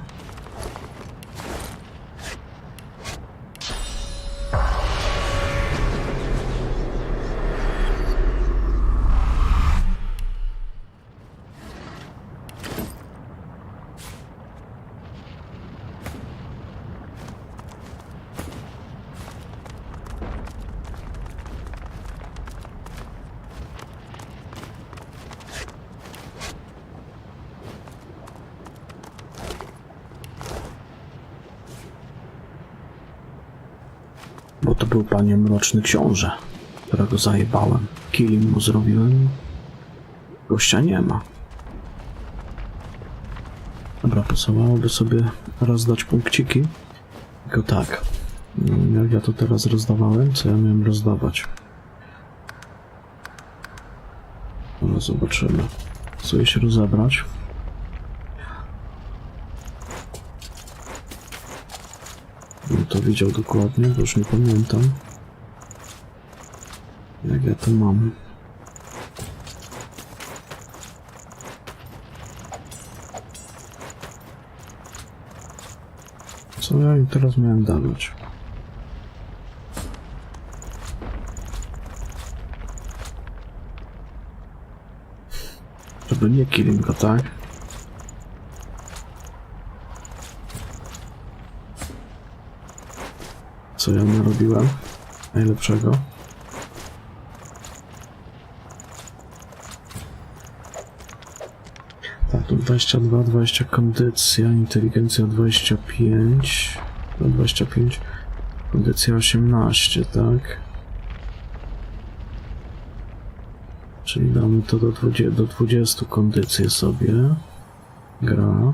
[SPEAKER 2] Bo to był panie mroczny książę, którego zajebałem. Killing mu zrobiłem. Gościa nie ma. Dobra, pasowałoby sobie rozdać punkciki. Tylko tak. Jak ja to teraz rozdawałem? Co ja miałem rozdawać? No zobaczymy. Co się rozebrać? Bym to widział dokładnie, bo już nie pamiętam. Jak ja to mam. Co ja im teraz miałem dawać? Żeby nie killing go, tak? Co ja narobiłem? Najlepszego? Tak, tu 22, 20 kondycja, inteligencja 25, 25, kondycja 18, tak? Czyli damy to do 20 kondycję sobie. Gra.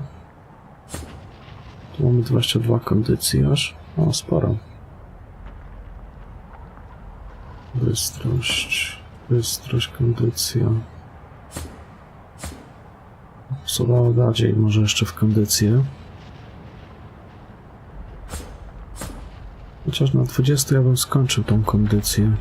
[SPEAKER 2] Tu mamy 22 kondycji aż. O, sporo. Bystrość, kondycja. Pasowało bardziej może jeszcze w kondycję. Chociaż na 20 ja bym skończył tą kondycję.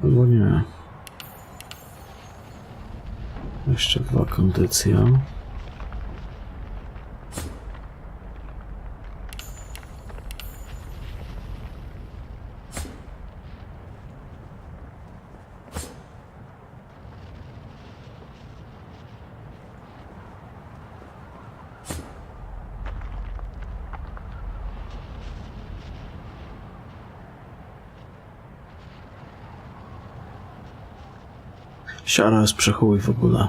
[SPEAKER 2] Albo nie. 22 kondycja. Siara jest przechuj w ogóle.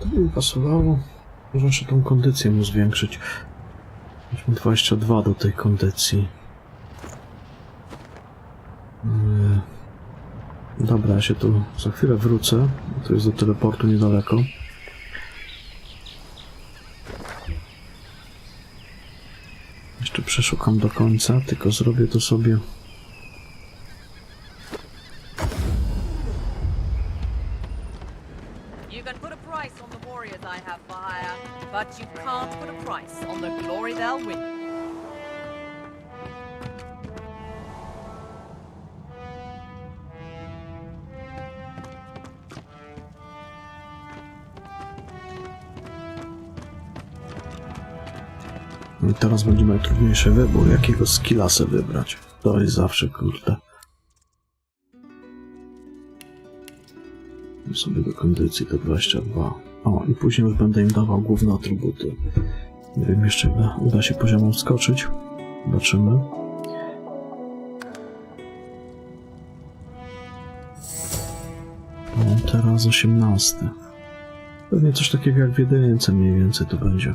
[SPEAKER 2] To by mi pasowało. Może jeszcze tą kondycję mu zwiększyć. Weźmy 22 do tej kondycji. Dobra, ja się tu za chwilę wrócę. To jest do teleportu niedaleko. Jeszcze przeszukam do końca, tylko zrobię to sobie. No i teraz będzie najtrudniejszy wybór, jakiego skilla sobie wybrać. To jest zawsze kurde. Sobie do kondycji to 22. O, i później już będę im dawał główne atrybuty. Nie wiem jeszcze, ile uda się poziomem wskoczyć. Zobaczymy. O, teraz 18. Pewnie coś takiego jak w jedynce mniej więcej to będzie.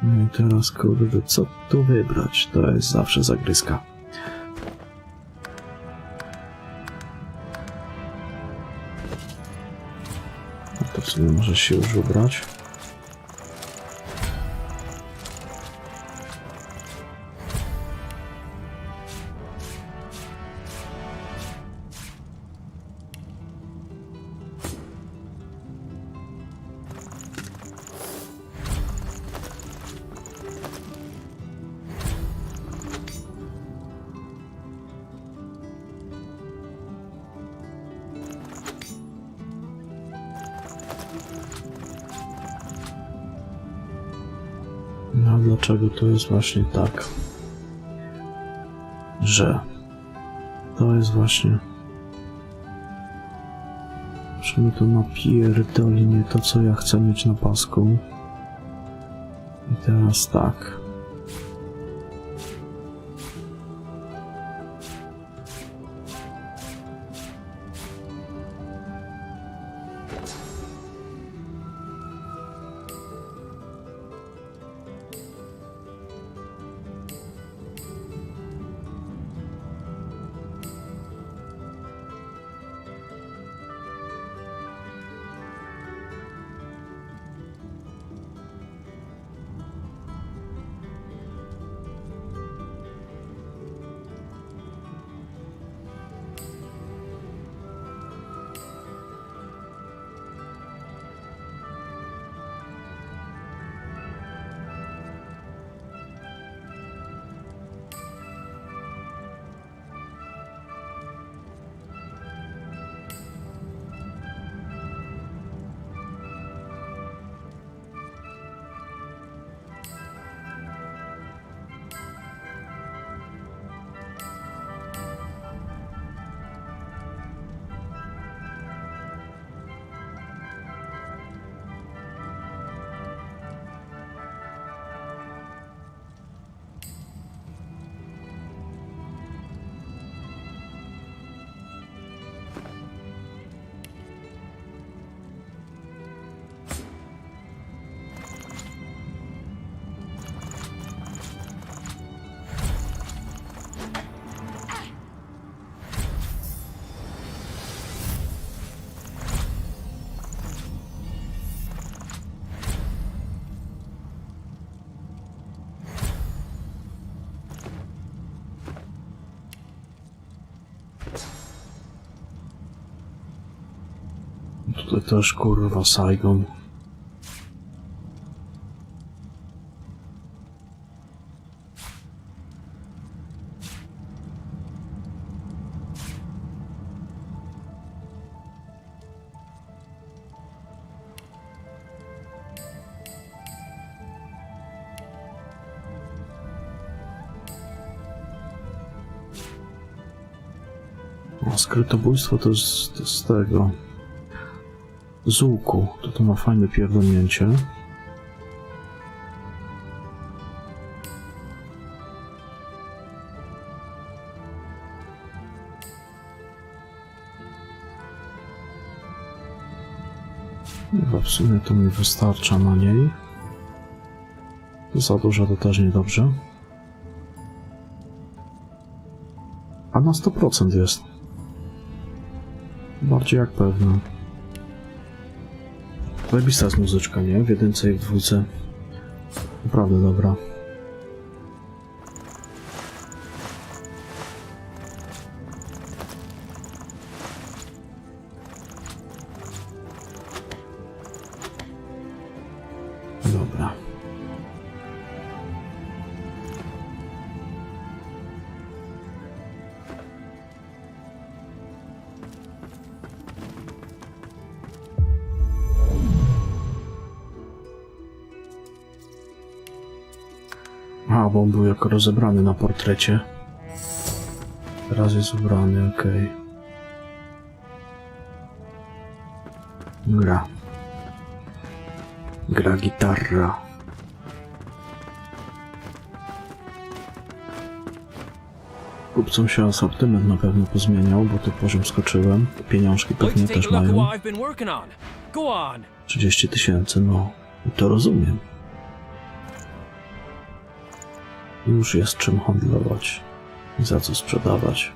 [SPEAKER 2] No i teraz kurde, co tu wybrać? To jest zawsze zagryzka. To w sumie może się już ubrać. No dlaczego to jest właśnie tak, że to jest właśnie, że mi to napierdoli nie to, co ja chcę mieć na pasku. I teraz tak. Tutaj też kurwa Saigon. A skrytobójstwo to jest z tego. Z łuku. To ma fajne pierdolnięcie. Chyba w sumie to mi wystarcza na niej. Za dużo to też niedobrze. A na 100% jest. Bardziej jak pewne. Zajebista jest muzyczka, nie? W jedynce i w dwójce. Naprawdę dobra. Dobra. A, bo on był jako rozebrany na portrecie. Teraz jest ubrany, okej. Gra. Gra gitarra. Kupcom się asortyment na pewno pozmieniał, bo tu poziom skoczyłem. Pieniążki pewnie też mają. 30 000, no. To rozumiem. Już jest czym handlować. I za co sprzedawać.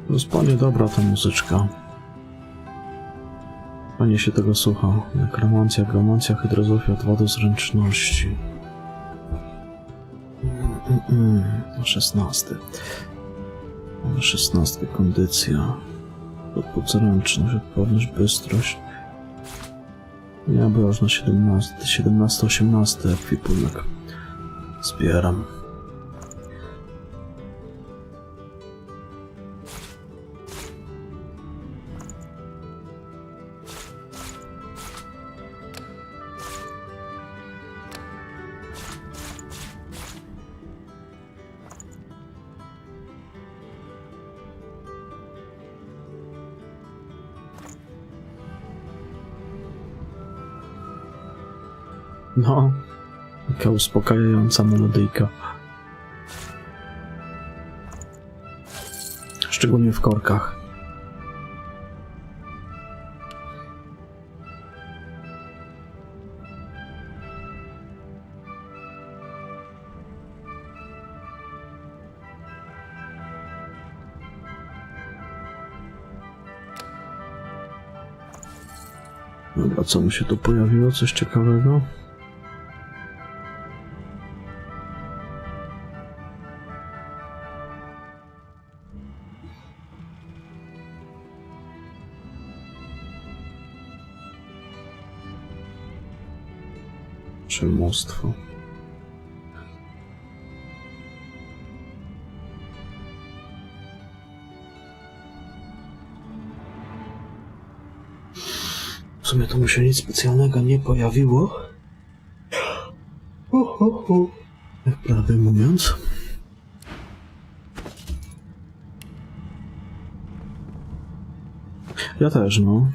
[SPEAKER 2] Zupełnie dobra ta muzyczka. Fajnie się tego słucha. Nekromancja, gramancja, hydrozofia, 2 do zręczności. 16. 16 kondycja. Podręczność, odporność, bystrość. Ja była już na 17-18 ekwipunek. Zbieram. No, taka uspokajająca melodyjka. Szczególnie w korkach. Dobra, co mu się tu pojawiło? Coś ciekawego? Mnóstwo. W sumie to mu się nic specjalnego nie pojawiło. Jak prawdę mówiąc. Ja też, no.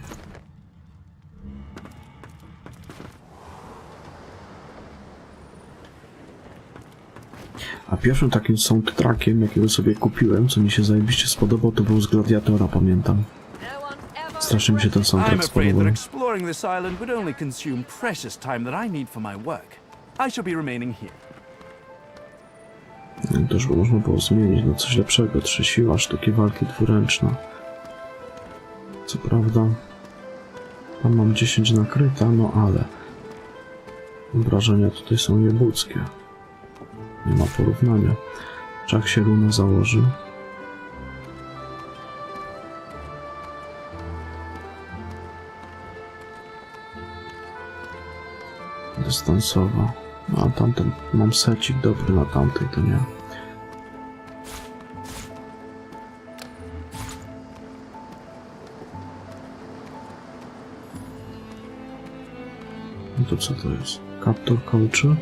[SPEAKER 2] A pierwszym takim soundtrackiem, jakiego sobie kupiłem, co mi się zajebiście spodobał, to był z Gladiatora, pamiętam. Strasznie mi się ten soundtrack spodobał. To już by można było zmienić na coś lepszego. 3 siła, sztuki walki dwuręczna. Co prawda, tam mam 10 nakryta, no ale obrażenia tutaj są niebudzkie. Nie ma porównania. Czak się runę założy. Dystansowa. A tamten mam secik dobry, na tamtej to nie. No to co to jest? Kaptur kołczy?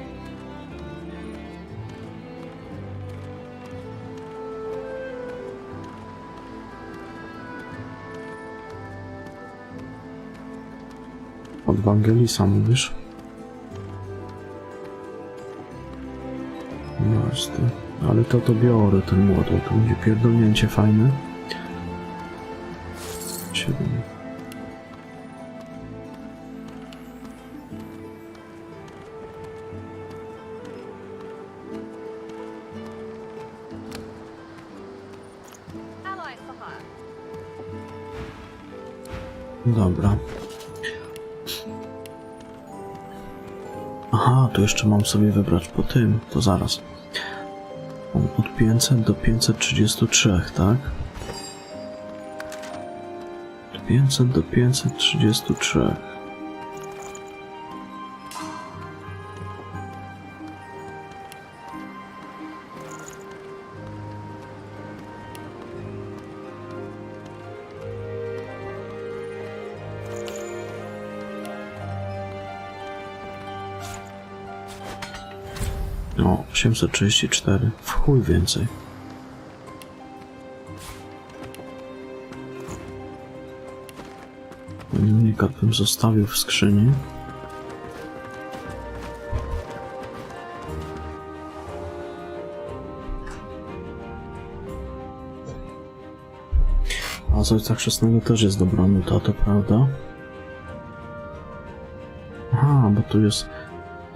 [SPEAKER 2] Od Wangelisa mówisz? No jest to. Ale to biorę ten młody, to będzie pierdolnięcie fajne. 7. Dobra. Aha, to jeszcze mam sobie wybrać po tym, to zaraz. Od 500 do 533, tak? 500 do 533. O, 834. W chuj więcej. Unikat bym zostawił w skrzyni. A z Ojca Chrzestnego też jest dobra nuta, to prawda? Aha, bo tu jest...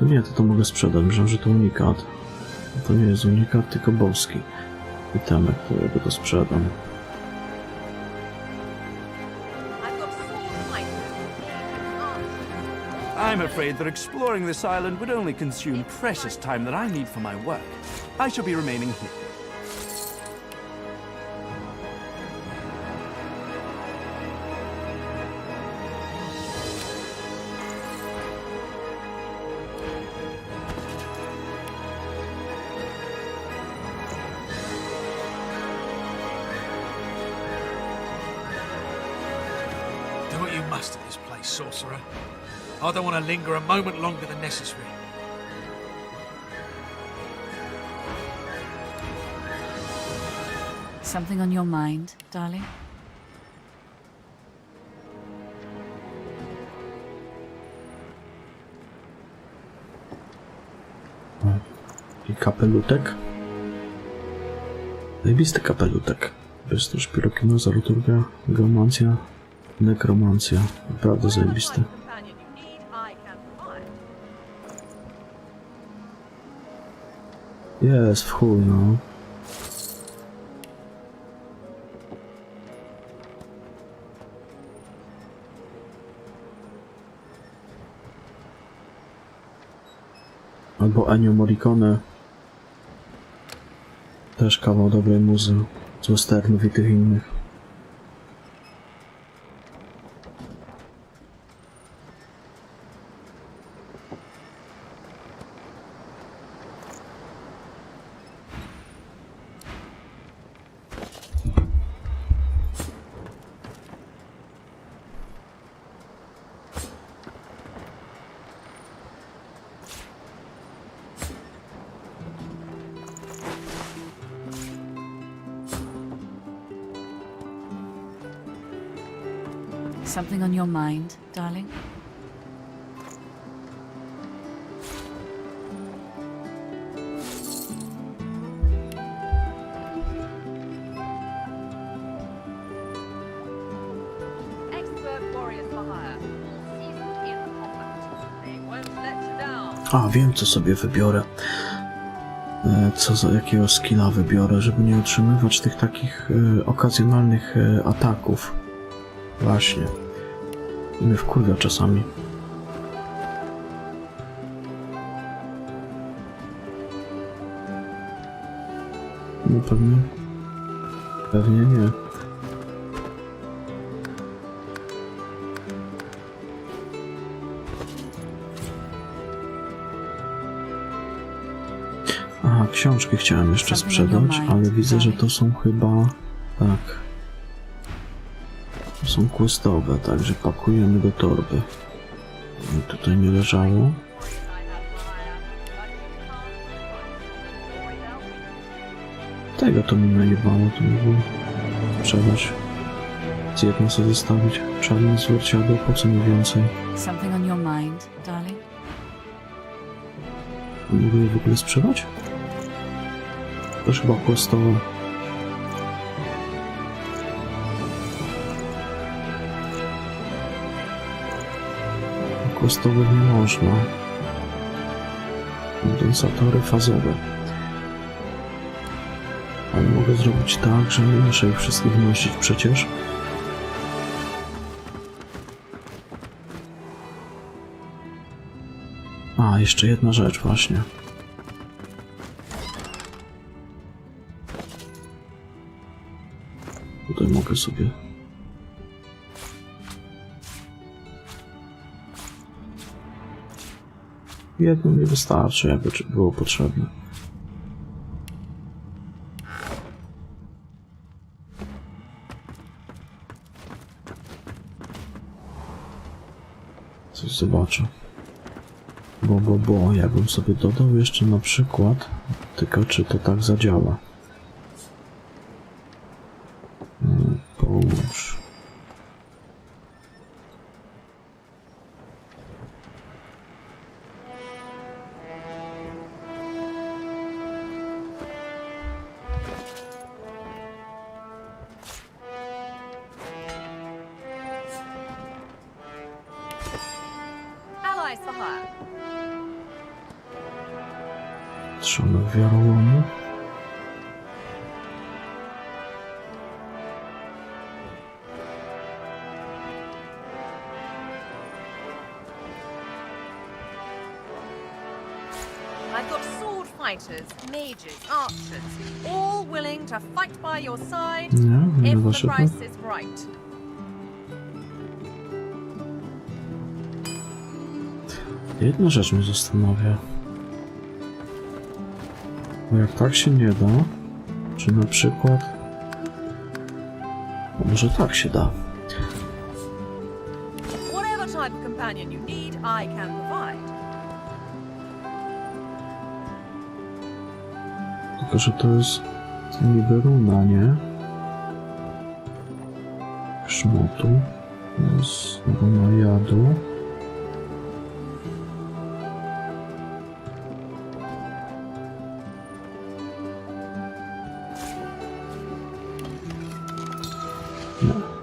[SPEAKER 2] No nie, to mogę sprzedać, myślałem, że to unikat. To nie jest unikat, tylko boski. Itemek, to ja to sprzedam.
[SPEAKER 16] I'm afraid that exploring this island would only consume precious time that I need for my work. I shall be remaining here.
[SPEAKER 10] Do what you must in this place, sorcerer. I don't want to linger a moment longer than necessary.
[SPEAKER 1] Something on your mind, darling?
[SPEAKER 2] I kapelutek. Zajebisty kapelutek. Jest też pirokinoza, liturgia, geomancja, nekromancja. Naprawdę zajebisty. Jest, w chuj, no. Albo Ennio Morricone. Też kawał dobrej muzy. Z westernów i tych innych.
[SPEAKER 1] Something on your mind, darling?
[SPEAKER 2] A, wiem co sobie wybiorę. Co za jakiego skilla wybiorę, żeby nie otrzymywać tych takich okazjonalnych ataków. Właśnie. I mnie wkurwia czasami. No pewnie. Pewnie nie. Aha, książki chciałem jeszcze sprzedać, ale widzę, że to są chyba... Tak. Są questowe, także pakujemy do torby. Tutaj nie leżało. Tego to mi najebało, to mogło sprzedać. Z jedną sobie zostawić. Czarne zwierciadło, po co mi więcej?
[SPEAKER 1] Something on your mind, darling?
[SPEAKER 2] Mogę je w ogóle sprzedać? To chyba questowe. Questowych nie można. Kondensatory fazowe. Ale mogę zrobić tak, że nie muszę ich wszystkich nosić przecież. A, jeszcze jedna rzecz właśnie. Tutaj mogę sobie Jedno mi wystarczy, jakby było potrzebne. Coś zobaczę. Bo, jakbym sobie dodał jeszcze na przykład, tylko czy to tak zadziała. Połóż. Trzonek wiarołomu.
[SPEAKER 17] I've got sword fighters, mages, archers, all willing to fight by your side if the price is right.
[SPEAKER 2] Jedna rzecz mnie zastanawia. Bo jak tak się nie da, czy na przykład... Może tak się da.
[SPEAKER 17] Whatever type of companion you need, I can provide.
[SPEAKER 2] Tylko, że to jest niby runa, nie? Szmotu. To jest runa jadu.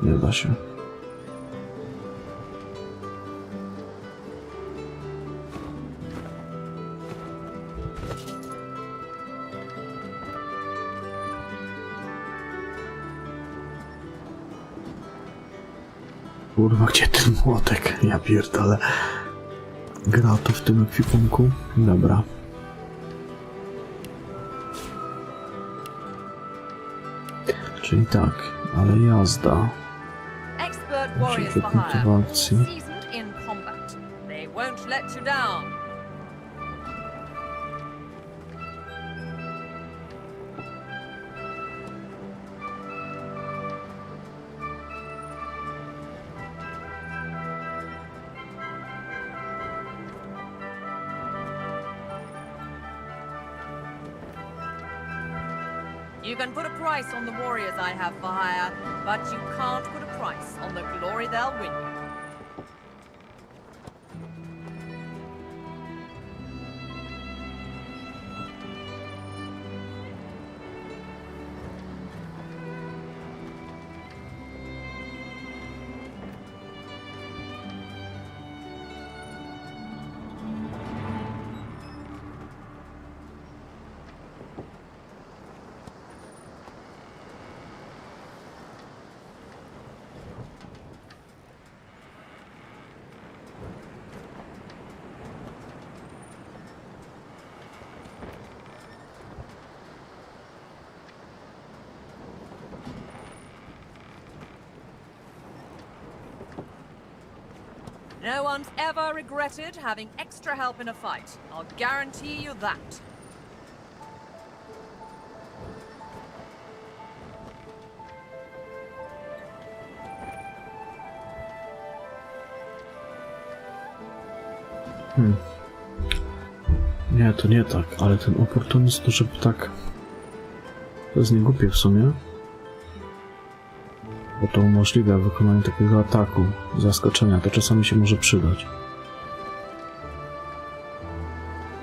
[SPEAKER 2] Nie da się. Kurwa, gdzie ten młotek? Ja pierdolę. Gra to w tym ekwipunku? Dobra. Czyli tak, ale jazda. Jakie punkty w akcji?
[SPEAKER 17] You can put a price on the warriors I have for hire, but you can't put a price on the glory they'll win you. No one's ever regretted having extra help in a fight. I'll guarantee you that.
[SPEAKER 2] Nie, to nie tak, ale ten oportunizm to żeby tak... To jest niegłupie w sumie. Bo to umożliwia wykonanie takiego ataku, zaskoczenia, to czasami się może przydać.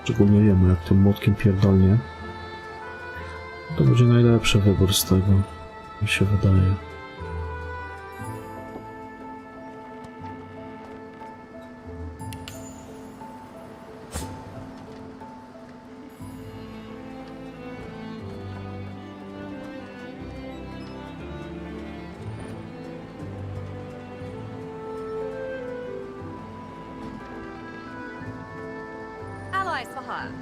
[SPEAKER 2] Szczególnie jemu, jak tym młotkiem pierdolnie. To będzie najlepszy wybór z tego, mi się wydaje.
[SPEAKER 17] Allies for hire.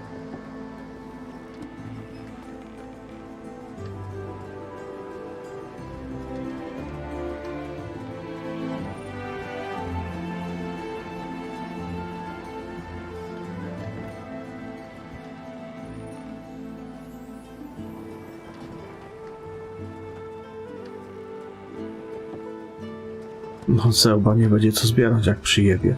[SPEAKER 2] No Zełba nie będzie co zbierać jak przyjebie.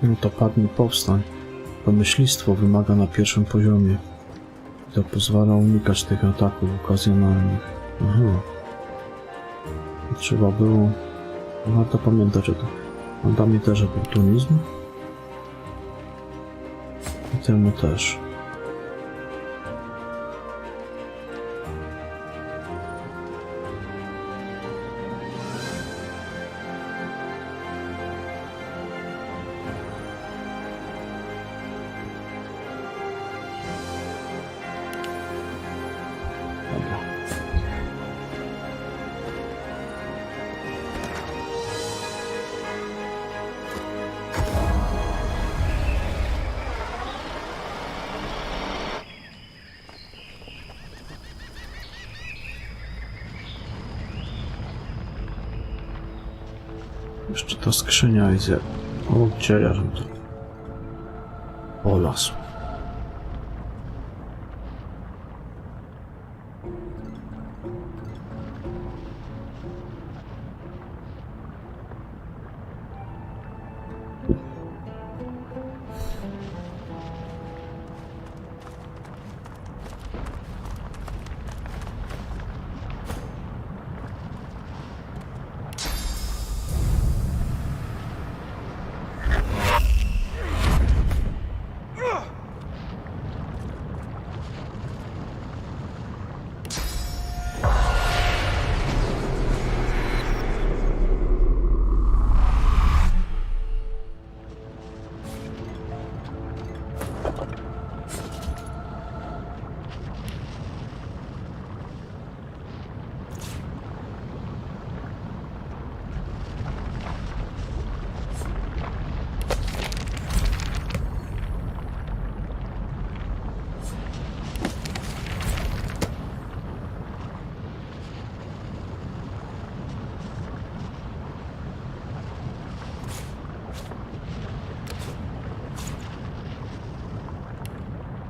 [SPEAKER 2] No to padnie powstań. Pomyślnictwo wymaga na pierwszym poziomie. To pozwala unikać tych ataków okazjonalnych. Aha. Trzeba było... Warto pamiętać o tym. Damy też oportunizm. I temu też. Jeszcze ta skrzynia jest jak... O, gdzie ja żem to... O, las.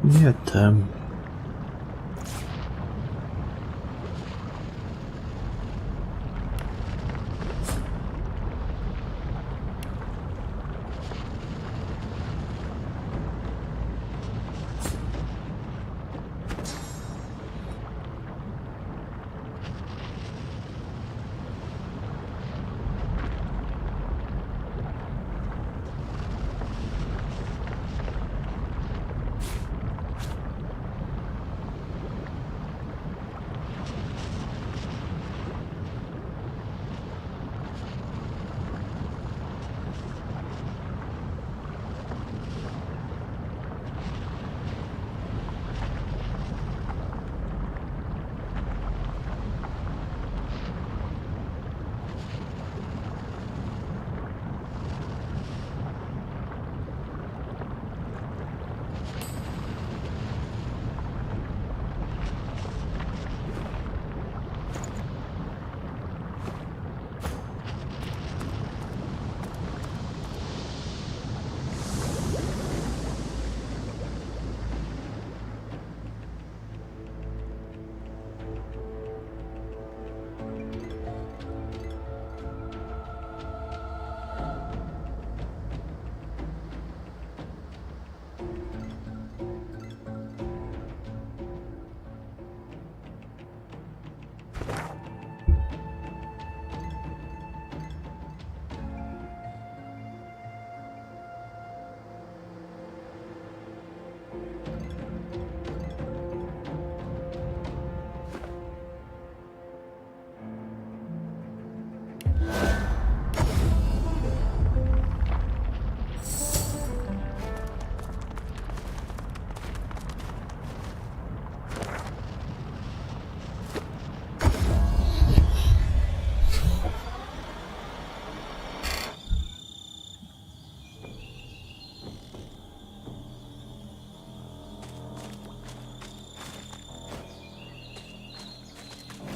[SPEAKER 2] Nie tem.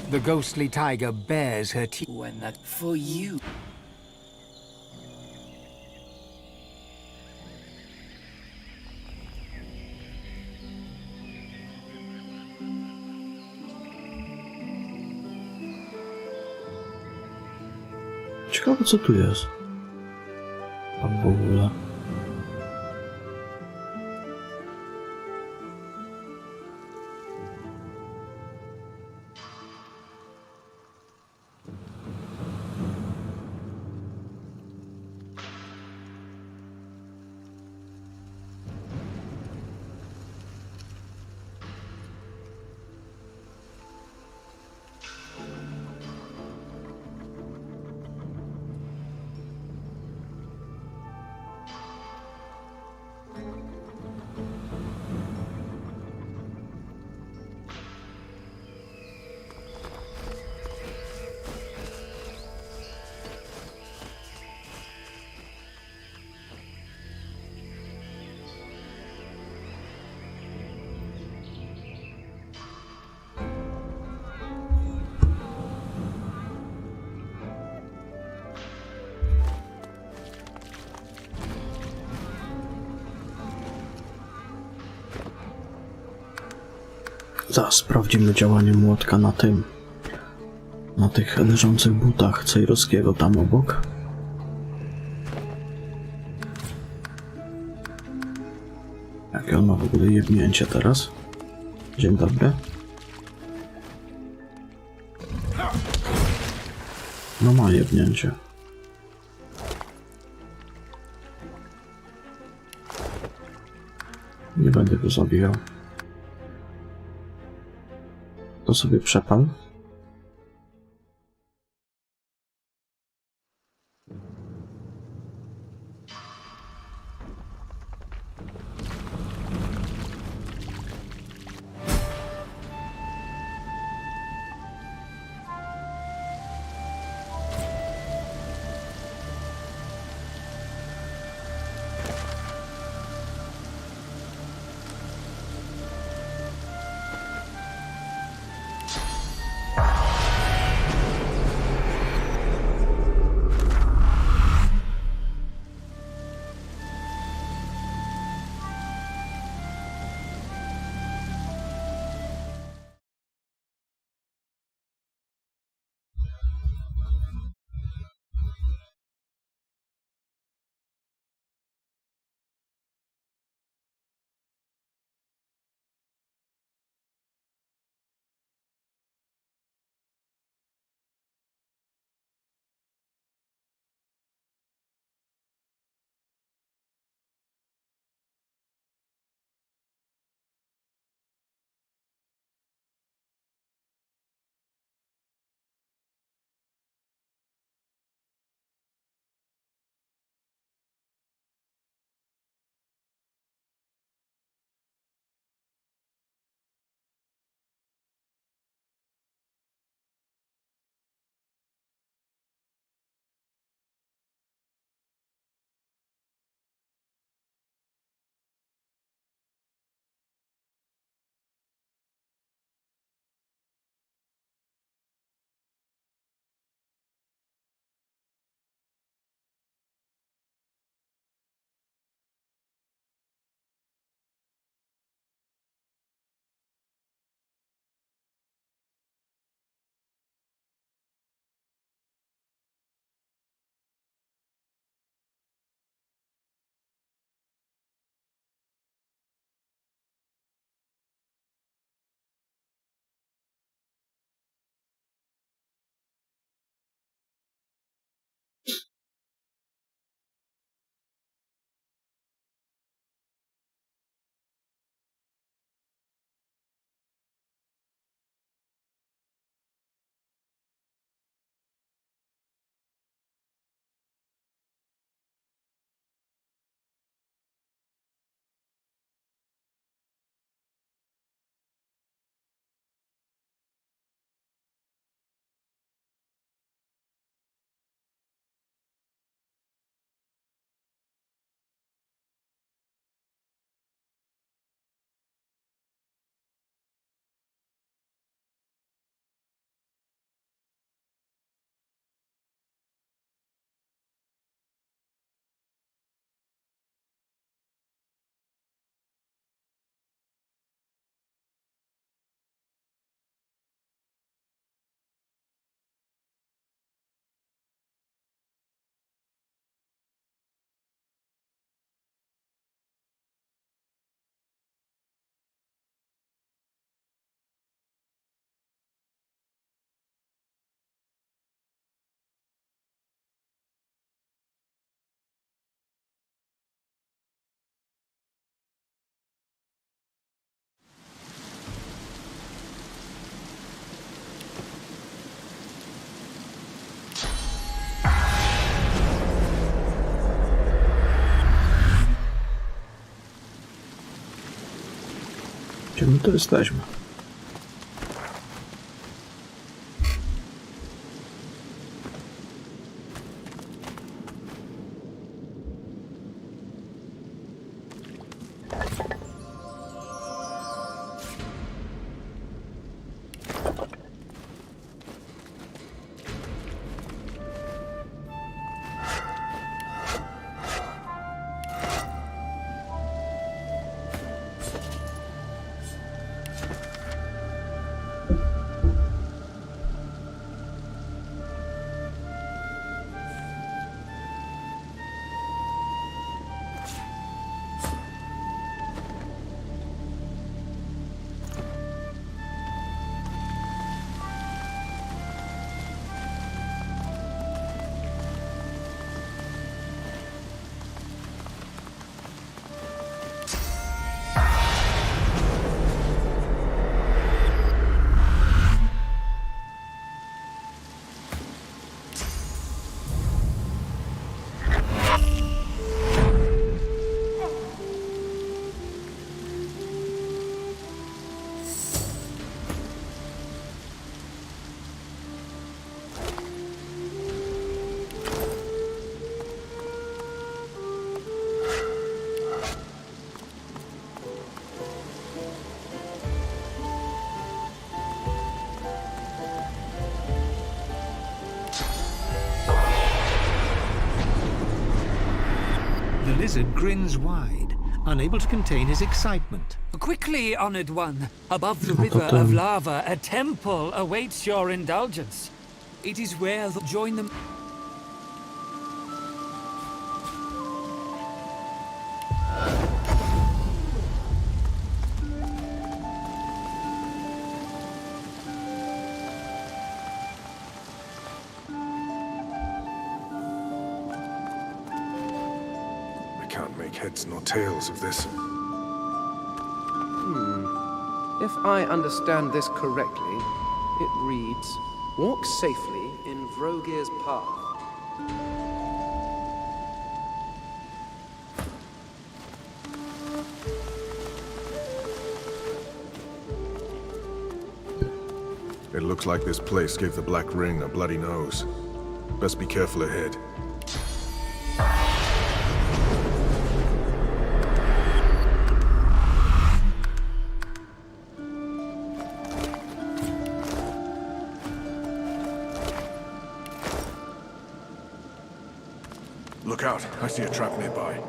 [SPEAKER 3] The ghostly tiger bares her teeth.
[SPEAKER 1] When that for you.
[SPEAKER 2] Ciekawe co tu jest. Tam w ogóle. Zaraz sprawdzimy działanie młotka na tym. Na tych leżących butach Cejrowskiego tam obok. Jakie on ma w ogóle jebnięcie teraz? Dzień dobry. No ma jebnięcie. Nie będę go zabijał. To sobie przepal. No to jesteśmy.
[SPEAKER 3] The lizard grins wide, unable to contain his excitement.
[SPEAKER 12] Quickly, honored one. Above the river of lava, a temple awaits your indulgence. It is where they'll join them.
[SPEAKER 8] Heads nor tails of this.
[SPEAKER 5] If I understand this correctly, it reads, walk safely in Vrogir's path.
[SPEAKER 8] It looks like this place gave the Black Ring a bloody nose. Best be careful ahead. Look out, I see a trap nearby.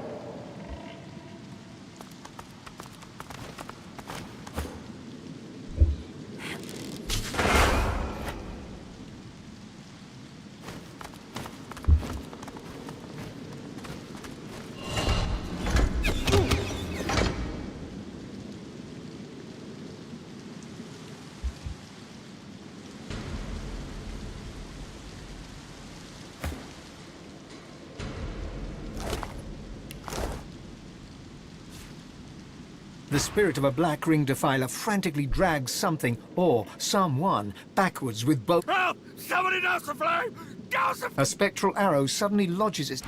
[SPEAKER 3] The spirit of a black ring defiler frantically drags something or someone backwards with both.
[SPEAKER 10] Help! Somebody douse the flame! Douse the...
[SPEAKER 3] A spectral arrow suddenly lodges its...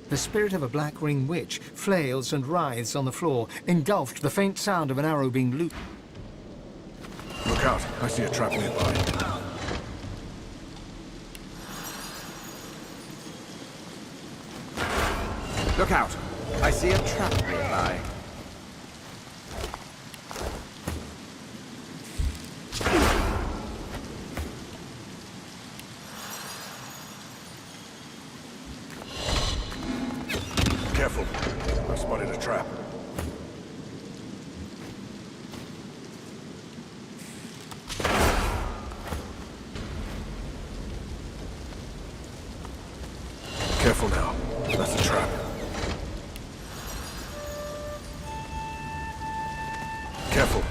[SPEAKER 3] The spirit of a black ring witch flails and writhes on the floor, engulfed, the faint sound of an arrow being looped.
[SPEAKER 8] Look out, I see a trap nearby.
[SPEAKER 18] Look out! I see a trap nearby.
[SPEAKER 8] Careful. I've spotted a trap. Careful now. That's a trap. Careful.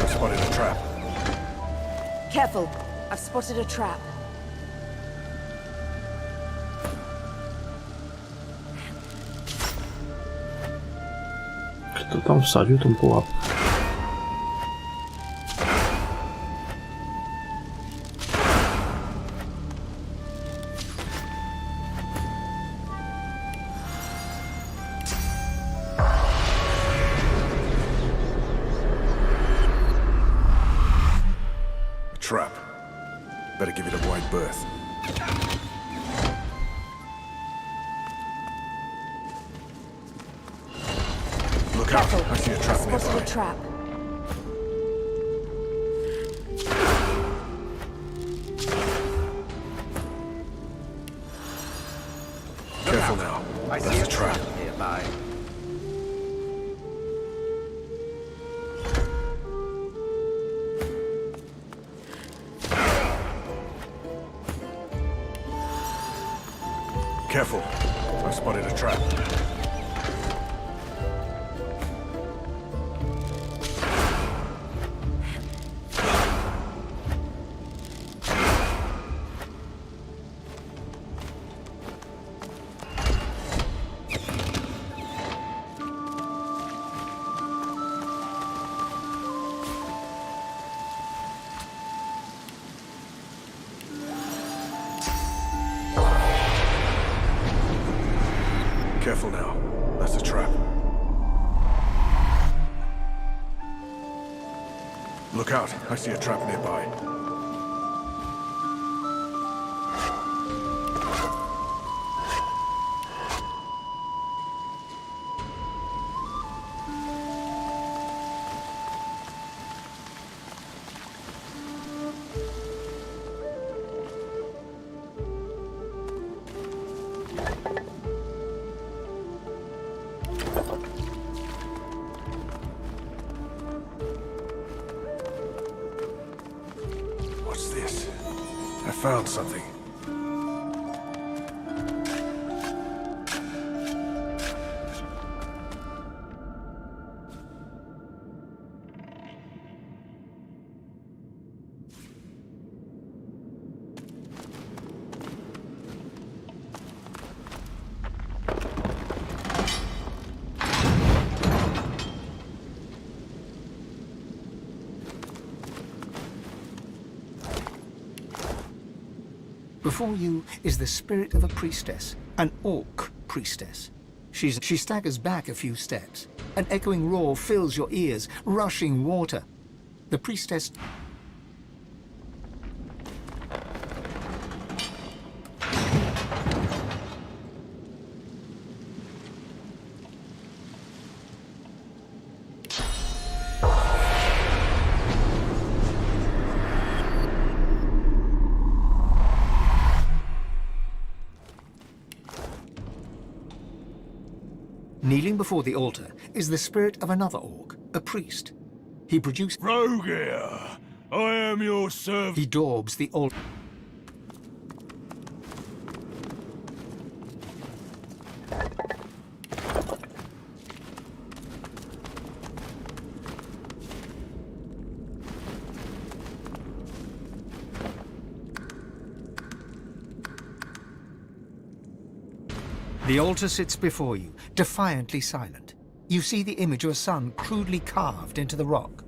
[SPEAKER 8] I've spotted a trap.
[SPEAKER 7] Careful. I've spotted a trap.
[SPEAKER 2] Kto tam wsadził tą pułapkę?
[SPEAKER 8] birth. Look out! I see a trap
[SPEAKER 14] Spotted
[SPEAKER 8] nearby.
[SPEAKER 14] a trap.
[SPEAKER 8] Careful now.
[SPEAKER 18] I see
[SPEAKER 8] That's
[SPEAKER 18] a
[SPEAKER 8] a trap.
[SPEAKER 18] nearby.
[SPEAKER 8] Careful. I spotted a trap. Careful now. That's a trap. Look out. I see a trap nearby. What's this? I found something.
[SPEAKER 3] Before you is the spirit of a priestess, an orc priestess. She staggers back a few steps. An echoing roar fills your ears, rushing water. The priestess... Kneeling before the altar is the spirit of another orc, a priest. He produced...
[SPEAKER 4] Rogir, I am your servant.
[SPEAKER 3] He daubs the altar. The altar sits before you, defiantly silent. You see the image of a sun crudely carved into the rock.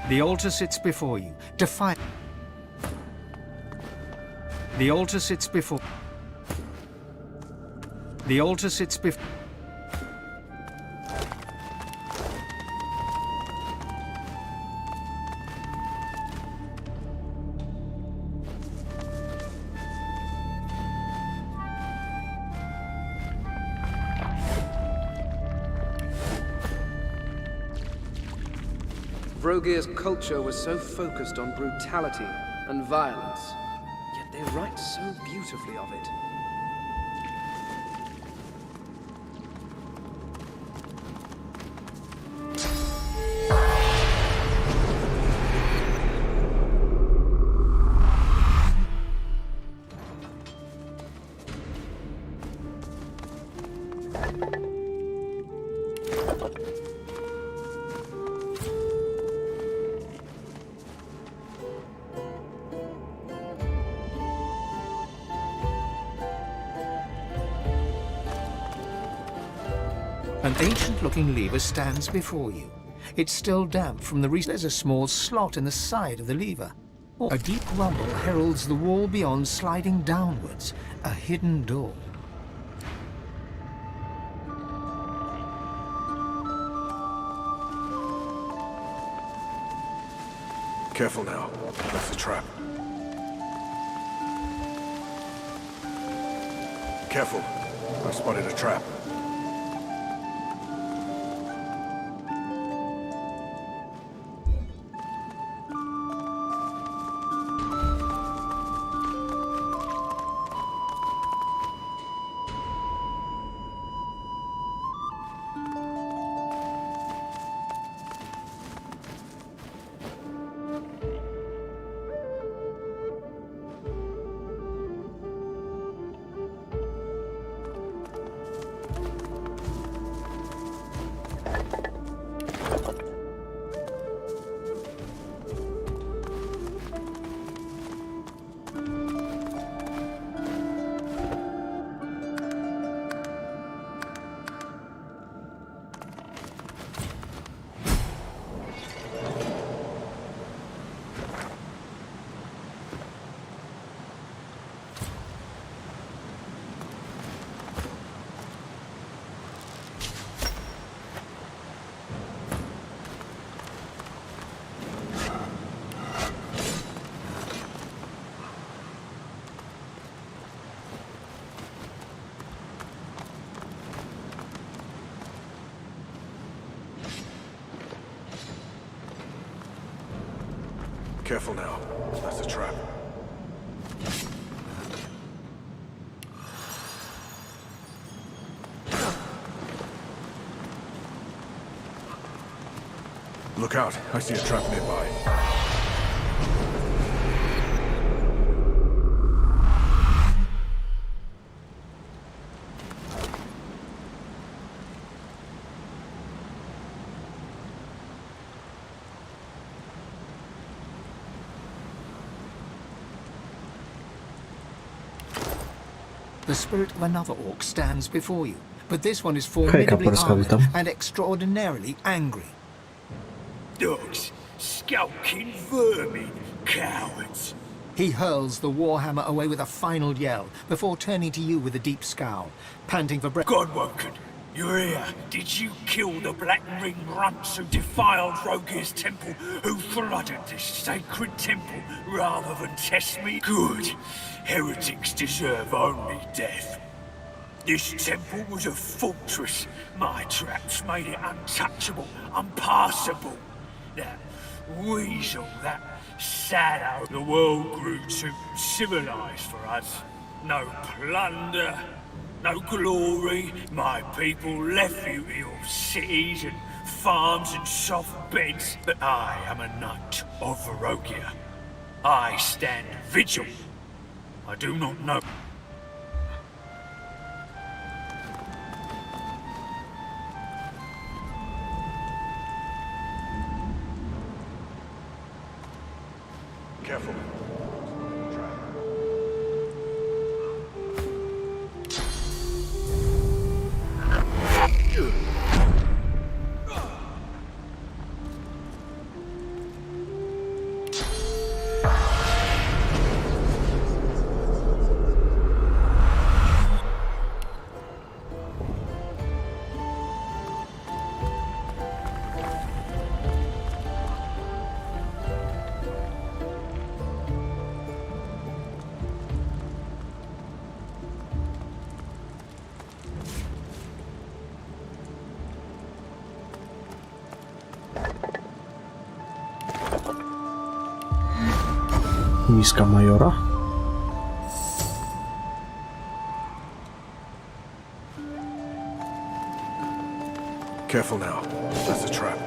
[SPEAKER 3] The altar sits before you, defiant. The altar sits before... The altar sits before...
[SPEAKER 5] Vrogir's culture was so focused on brutality and violence, yet they write so beautifully of it.
[SPEAKER 3] An ancient-looking lever stands before you. It's still damp from the recent... There's a small slot in the side of the lever. A deep rumble heralds the wall beyond sliding downwards, a hidden door.
[SPEAKER 8] Careful now. That's a trap. Careful. I spotted a trap. Careful now. That's a trap. Look out. I see a trap nearby.
[SPEAKER 3] The spirit of another orc stands before you, but this one is formidably armored and extraordinarily angry.
[SPEAKER 19] Dogs, skulking vermin, cowards.
[SPEAKER 3] He hurls the warhammer away with a final yell, before turning to you with a deep scowl, panting for breath.
[SPEAKER 19] Godwoken, you're here. Did you kill the Black Ring runts who defiled Rogir's temple, who flooded this sacred temple, rather than test me? Good. Heretics deserve only death. This temple was a fortress. My traps made it untouchable, unpassable. That weasel, that shadow, the world grew too civilized for us. No plunder, no glory. My people left you to your cities and farms and soft beds. But I am a knight of Rogir. I stand vigil. I do not know.
[SPEAKER 8] Careful.
[SPEAKER 2] Miska majora.
[SPEAKER 8] Careful now. That's a trap.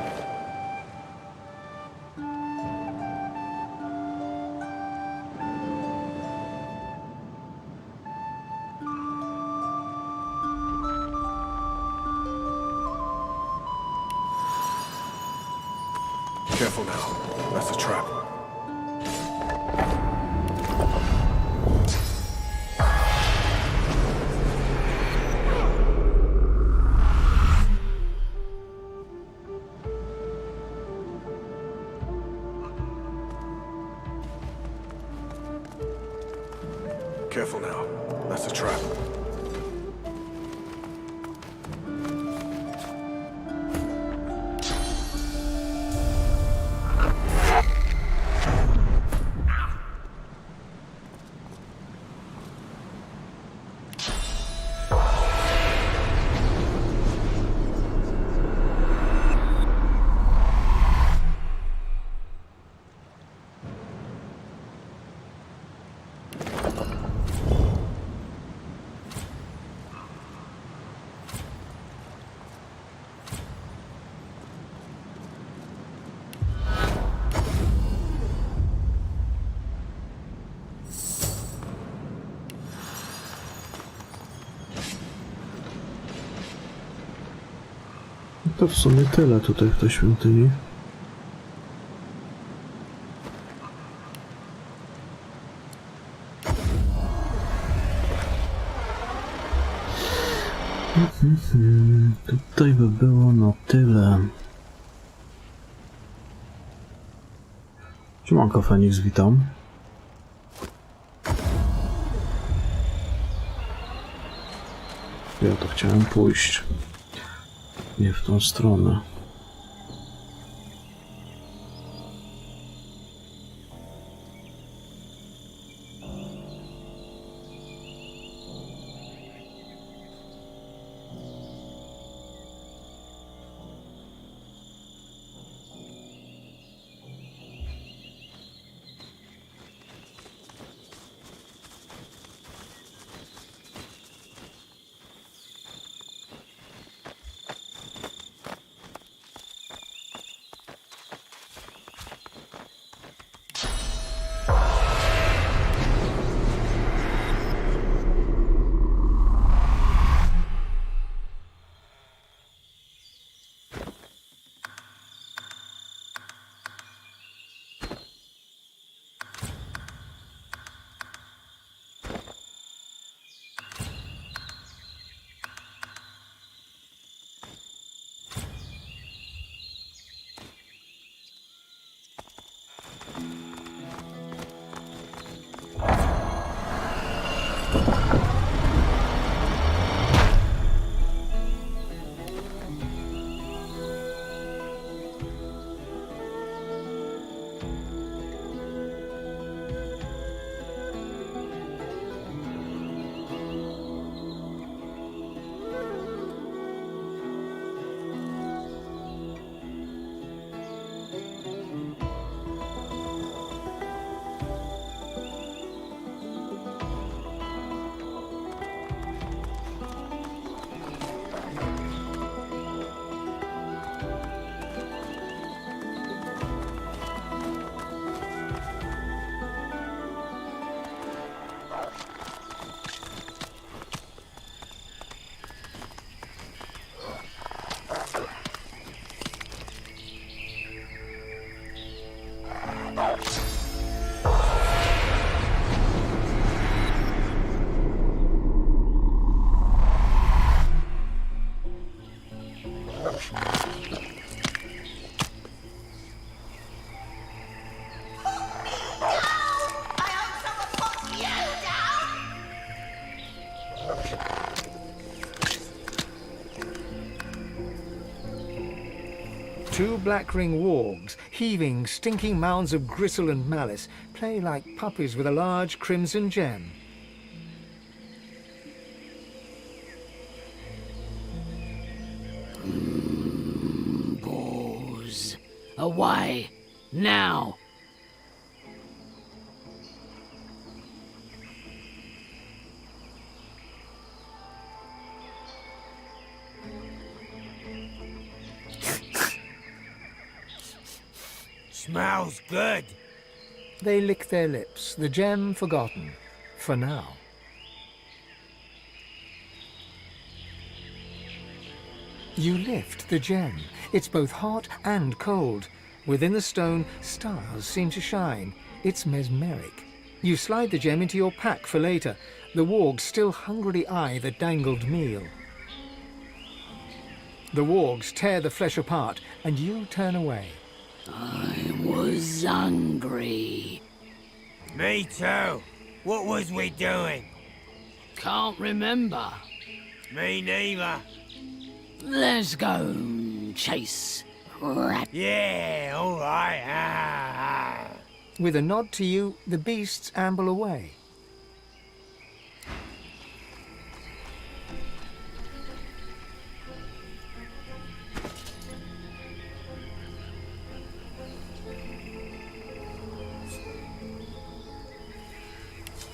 [SPEAKER 8] Careful now. That's a trap. Careful now. That's a trap.
[SPEAKER 2] To w sumie tyle tutaj w tej świątyni. Tutaj by było na tyle. Siemanko Feniks, witam. Ja to chciałem pójść. Nie w tą stronę.
[SPEAKER 3] Two black-ring wargs, heaving, stinking mounds of gristle and malice, play like puppies with a large crimson gem.
[SPEAKER 1] Boars. Away! Now!
[SPEAKER 19] Smells good.
[SPEAKER 3] They lick their lips, the gem forgotten, for now. You lift the gem. It's both hot and cold. Within the stone, stars seem to shine. It's mesmeric. You slide the gem into your pack for later. The wargs still hungrily eye the dangled meal. The wargs tear the flesh apart, and you turn away.
[SPEAKER 1] I was hungry.
[SPEAKER 19] Me too. What was we doing?
[SPEAKER 1] Can't remember.
[SPEAKER 19] Me neither.
[SPEAKER 1] Let's go chase rat.
[SPEAKER 19] Yeah, all right.
[SPEAKER 3] With a nod to you, the beasts amble away.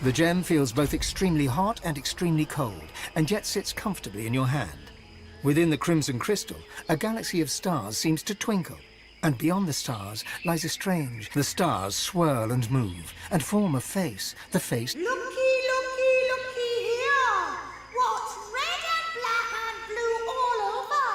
[SPEAKER 3] The gem feels both extremely hot and extremely cold, and yet sits comfortably in your hand. Within the crimson crystal, a galaxy of stars seems to twinkle, and beyond the stars lies a strange... The stars swirl and move, and form a face, the face...
[SPEAKER 20] Looky, looky, looky here! What's red and black and blue all over?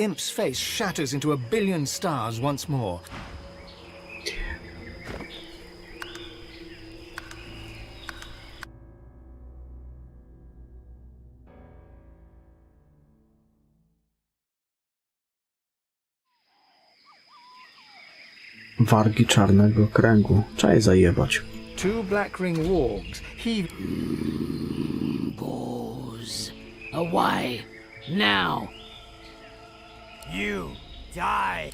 [SPEAKER 3] imp's face shatters into a billion stars once more.
[SPEAKER 2] Wargi czarnego kręgu. Trzeba je zajebać.
[SPEAKER 3] Two black ring wargs heave.
[SPEAKER 1] Pause. Away. Now.
[SPEAKER 19] You die.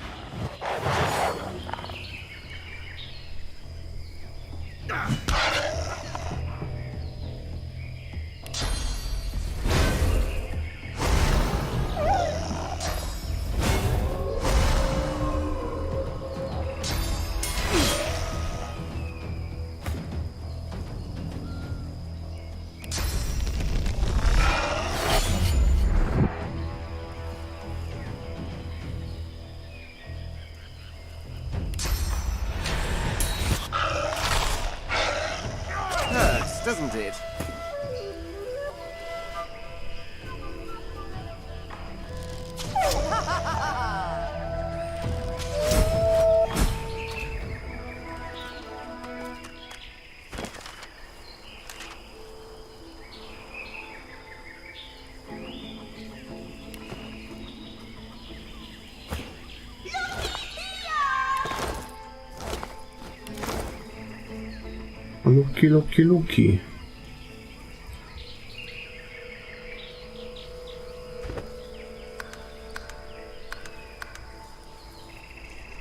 [SPEAKER 18] Doesn't it?
[SPEAKER 2] Luki, luki, luki.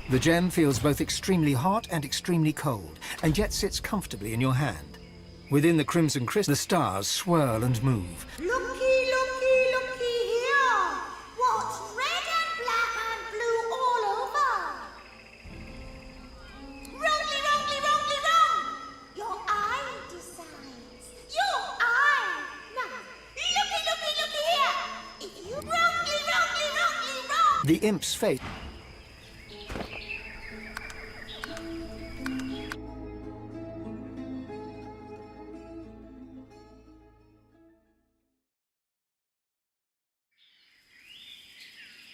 [SPEAKER 3] The gem feels both extremely hot and extremely cold, and yet sits comfortably in your hand. Within the crimson crystal, the stars swirl and move.
[SPEAKER 20] Looky here! What's red and black and blue all over? Wrongly! Your eye decides. Your eye! Now, looky here! If you wrongly!
[SPEAKER 3] The imp's fate.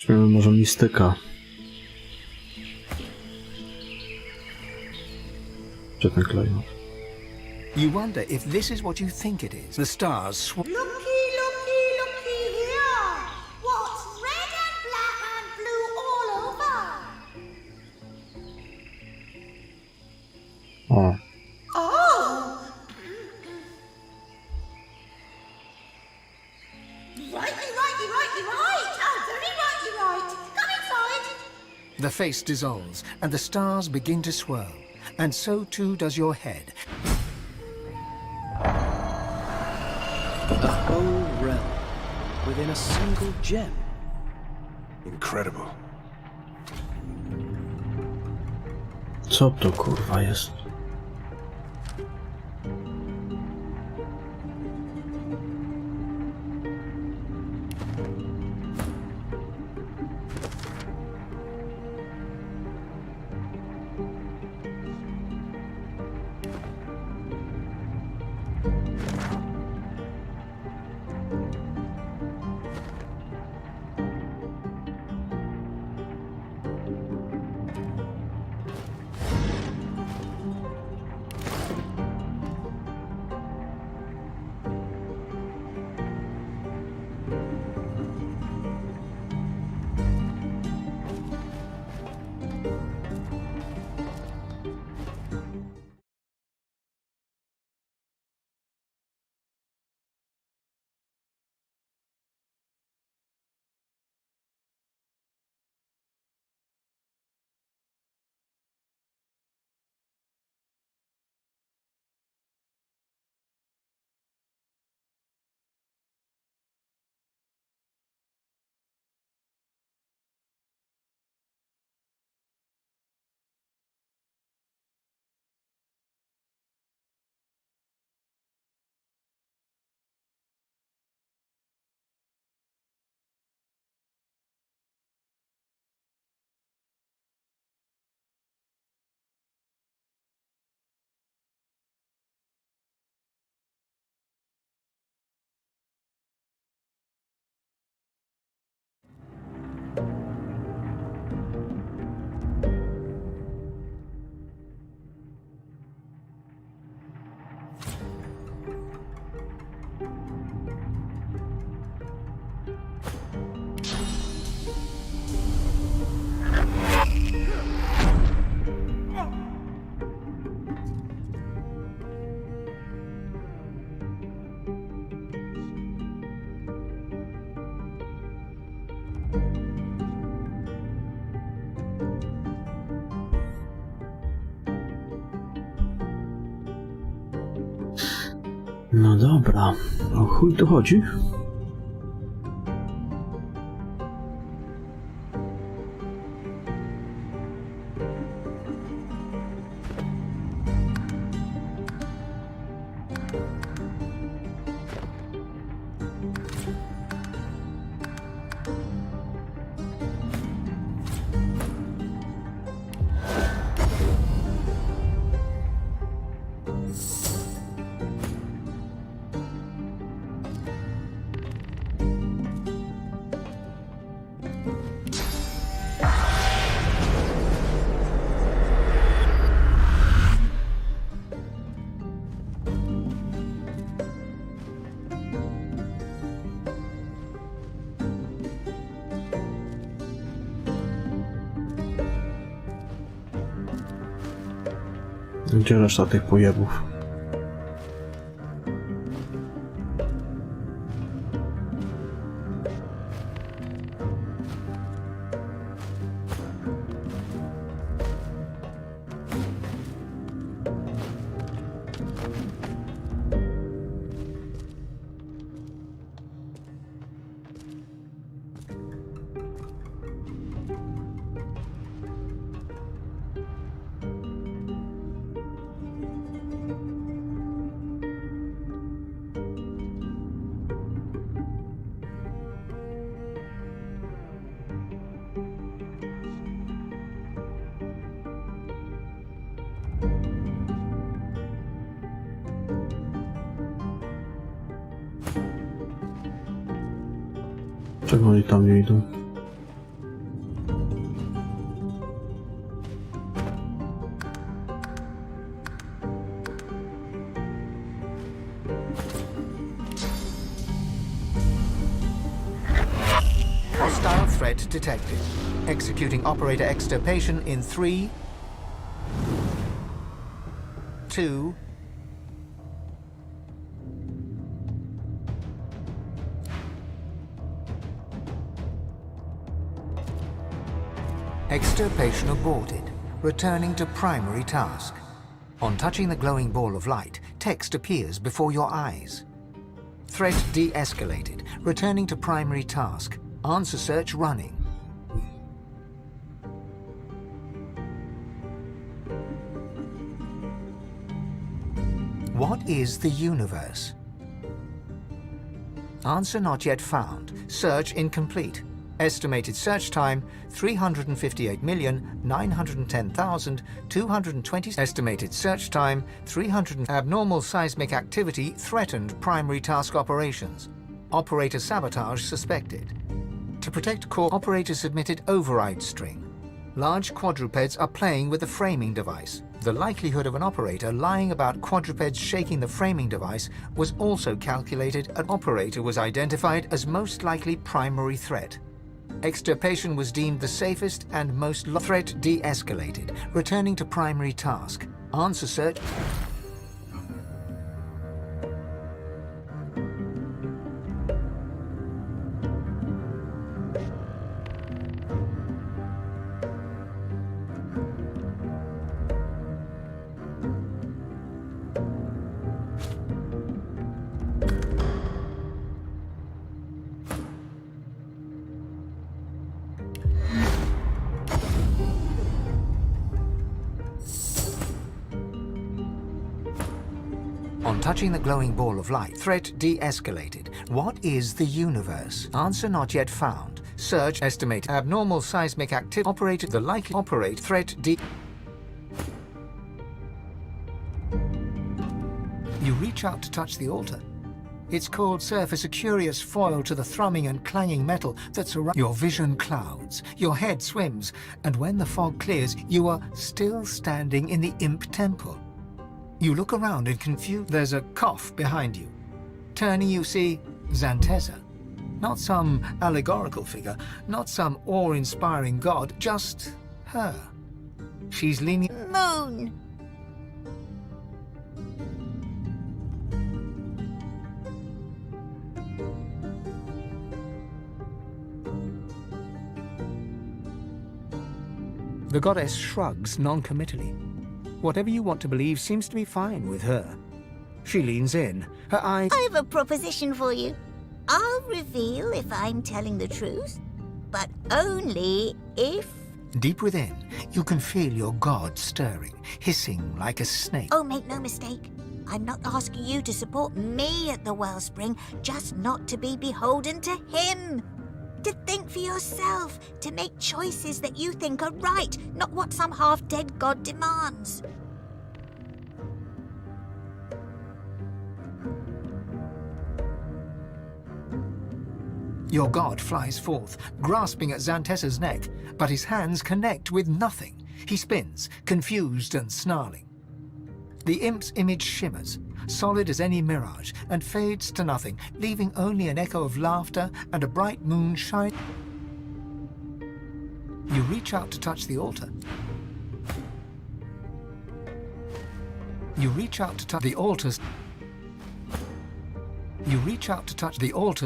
[SPEAKER 2] Weźmiemy może mistyka. Czy ten klejnot?
[SPEAKER 3] You wonder if this is what you think it is. The stars
[SPEAKER 20] Looky here! What's red and black and blue all over?
[SPEAKER 2] O.
[SPEAKER 20] Oh! Righty. Very right. Come inside.
[SPEAKER 3] The face dissolves, and the stars begin to swirl. And so too does your head.
[SPEAKER 5] A whole realm within a single gem.
[SPEAKER 8] Incredible.
[SPEAKER 2] Co to kurwa jest? No dobra, o chuj tu chodzi? Gdzie reszta tych pojebów? Czego oni tam nie idą?
[SPEAKER 3] Hostile threat detected. Executing operator extirpation in 3, 2, extirpation aborted. Returning to primary task. On touching the glowing ball of light, text appears before your eyes. Threat de-escalated. Returning to primary task. Answer search running. What is the universe? Answer not yet found. Search incomplete. Estimated search time 358,910,220. Estimated search time 300. Abnormal seismic activity threatened primary task operations. Operator sabotage suspected. To protect core, operator submitted override string. Large quadrupeds are playing with the framing device. The likelihood of an operator lying about quadrupeds shaking the framing device was also calculated. An operator was identified as most likely primary threat. Extirpation was deemed the safest and most threat de-escalated. Returning to primary task. Answer search. On touching the glowing ball of light, threat de-escalated. What is the universe? Answer not yet found. Search estimate. Abnormal seismic activity. Operated the likely operate threat de. You reach out to touch the altar. Its cold surface a curious foil to the thrumming and clanging metal that surrounds. Your vision clouds, your head swims, and when the fog clears, you are still standing in the imp temple. You look around and confused. There's a cough behind you. Turning, you see Zanteza. Not some allegorical figure, not some awe-inspiring god, just her. She's leaning...
[SPEAKER 20] Moon!
[SPEAKER 3] The goddess shrugs non-committally. Whatever you want to believe seems to be fine with her. She leans in, her eyes...
[SPEAKER 20] I have a proposition for you. I'll reveal if I'm telling the truth, but only if...
[SPEAKER 3] Deep within, you can feel your god stirring, hissing like a snake.
[SPEAKER 20] Oh, make no mistake. I'm not asking you to support me at the Wellspring, just not to be beholden to him. To think for yourself, to make choices that you think are right, not what some half-dead god demands.
[SPEAKER 3] Your god flies forth, grasping at Xantessa's neck, but his hands connect with nothing. He spins, confused and snarling. The imp's image shimmers, solid as any mirage, and fades to nothing, leaving only an echo of laughter and a bright moon shine. You reach out to touch the altar. You reach out to touch the altars. You reach out to touch the altar.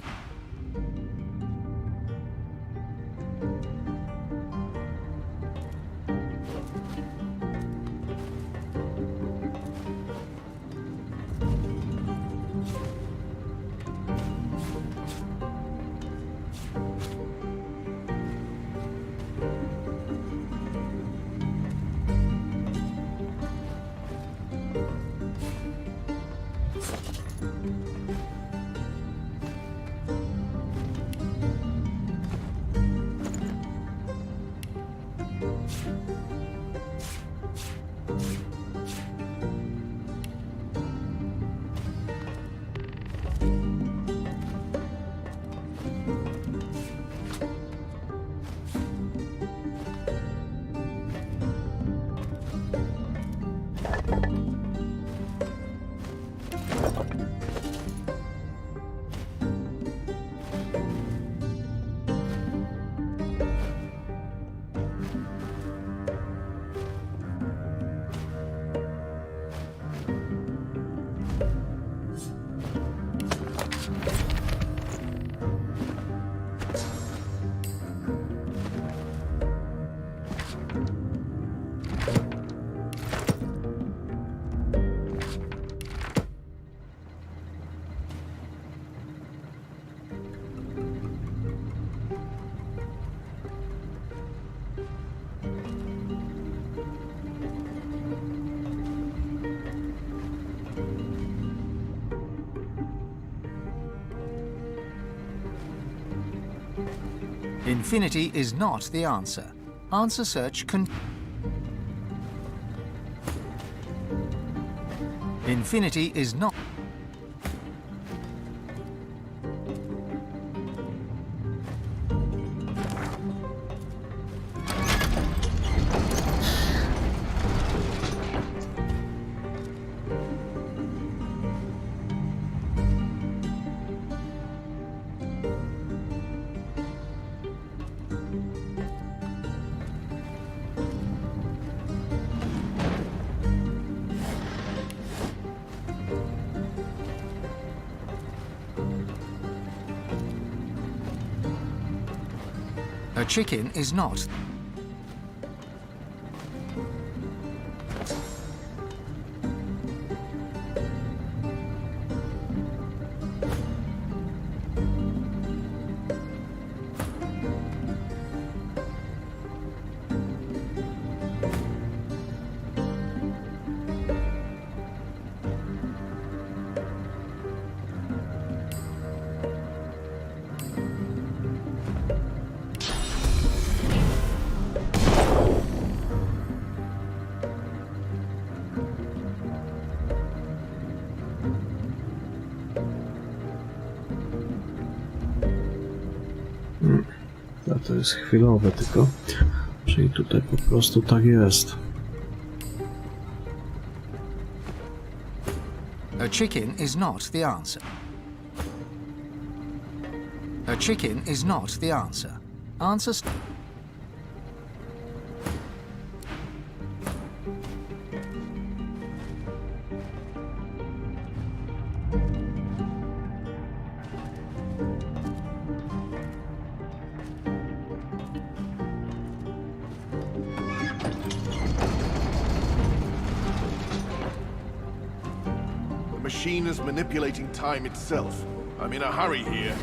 [SPEAKER 3] Infinity is not the answer. Answer search can... Infinity is not... A chicken is not.
[SPEAKER 2] To jest chwilowe tylko, czyli tutaj po prostu tak jest.
[SPEAKER 3] A chicken is not the answer. A chicken is not the answer. Answer...
[SPEAKER 15] The
[SPEAKER 8] machine as manipulating time itself. I'm in a hurry here.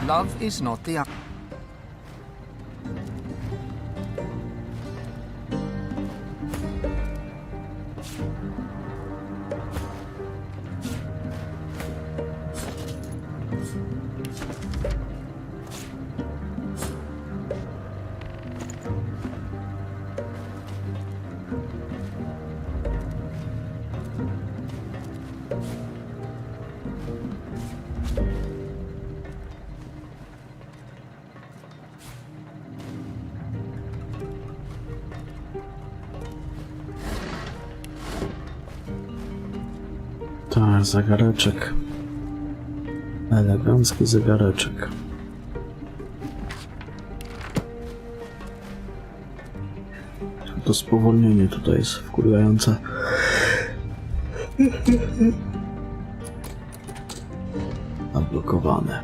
[SPEAKER 3] Love is not the...
[SPEAKER 2] Tak, zegareczek. Elegancki zegareczek. To spowolnienie tutaj jest wkurwiające. Zablokowane.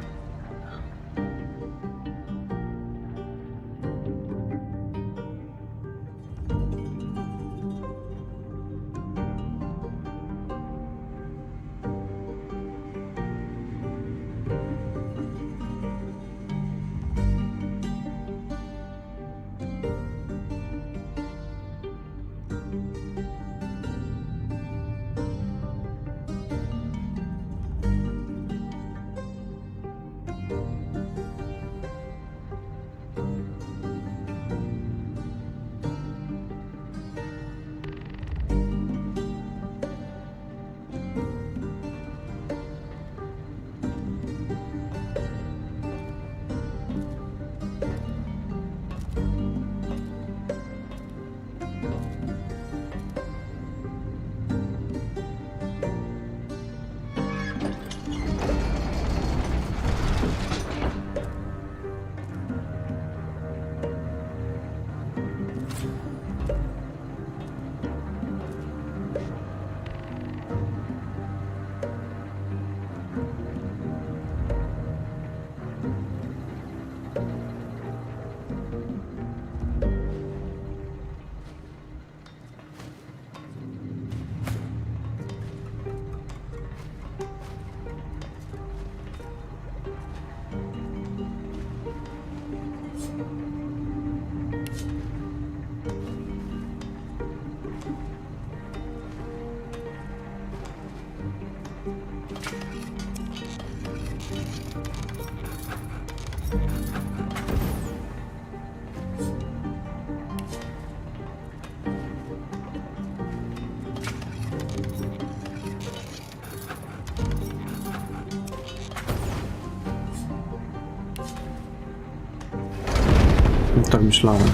[SPEAKER 2] Tak myślałem,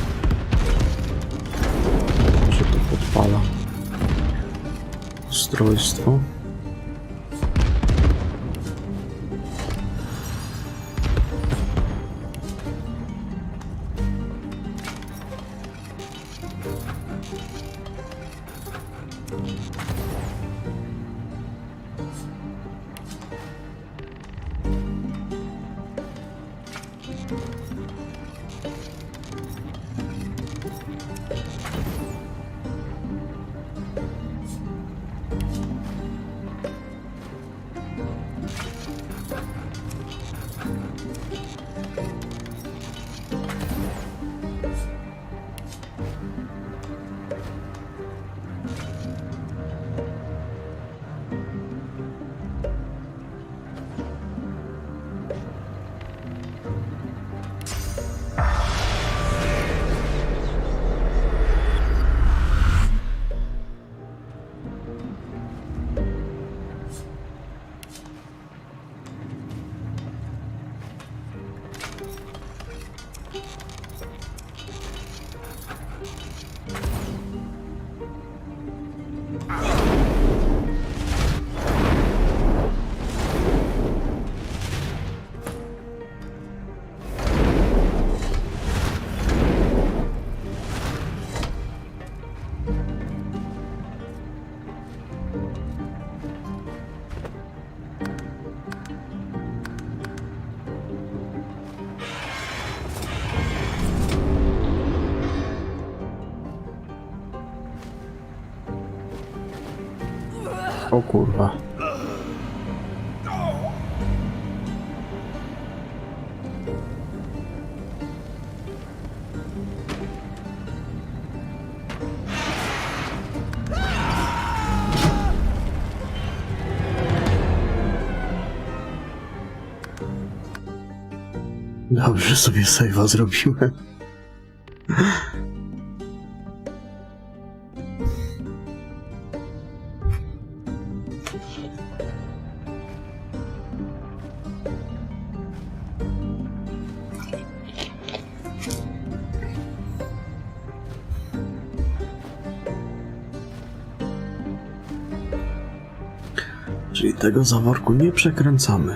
[SPEAKER 2] że to podpala ustrojstwo. O kurwa. Dobrze sobie save'a zrobiłem. Czyli tego zaworku nie przekręcamy.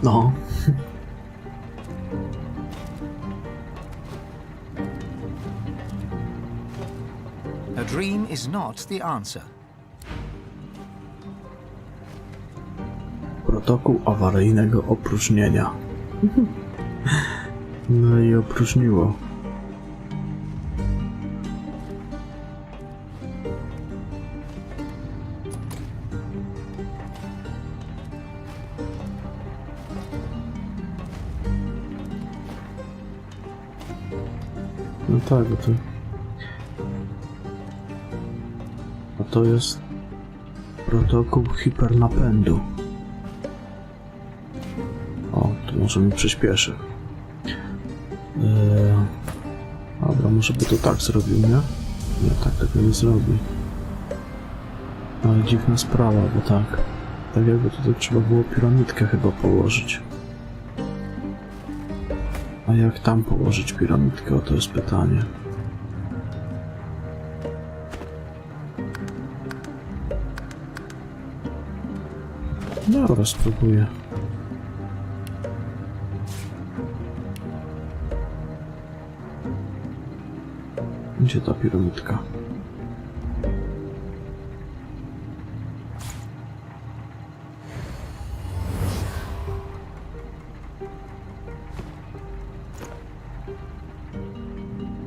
[SPEAKER 2] No.
[SPEAKER 3] A dream is not the answer.
[SPEAKER 2] Protokół awaryjnego opróżnienia. No i opróżniło. No tak, bo to... A to jest protokół hipernapędu. O, to może mi przyspieszy. Dobra, może by to tak zrobił, nie? Nie, tak tego nie zrobi. Ale dziwna sprawa, bo tak. Tak jakby tutaj trzeba było piramidkę chyba położyć. A jak tam położyć piramidkę? O, to jest pytanie. Dobra, spróbuję. Gdzie ta piramidka?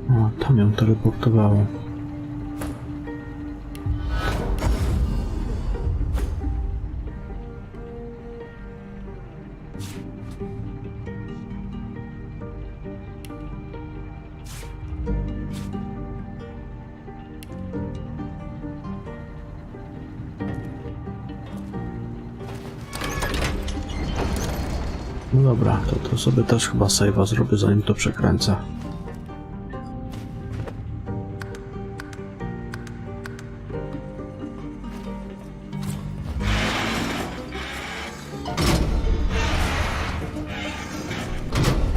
[SPEAKER 2] O, tam ją teleportowało. No dobra, to sobie też chyba save'a zrobię, zanim to przekręcę.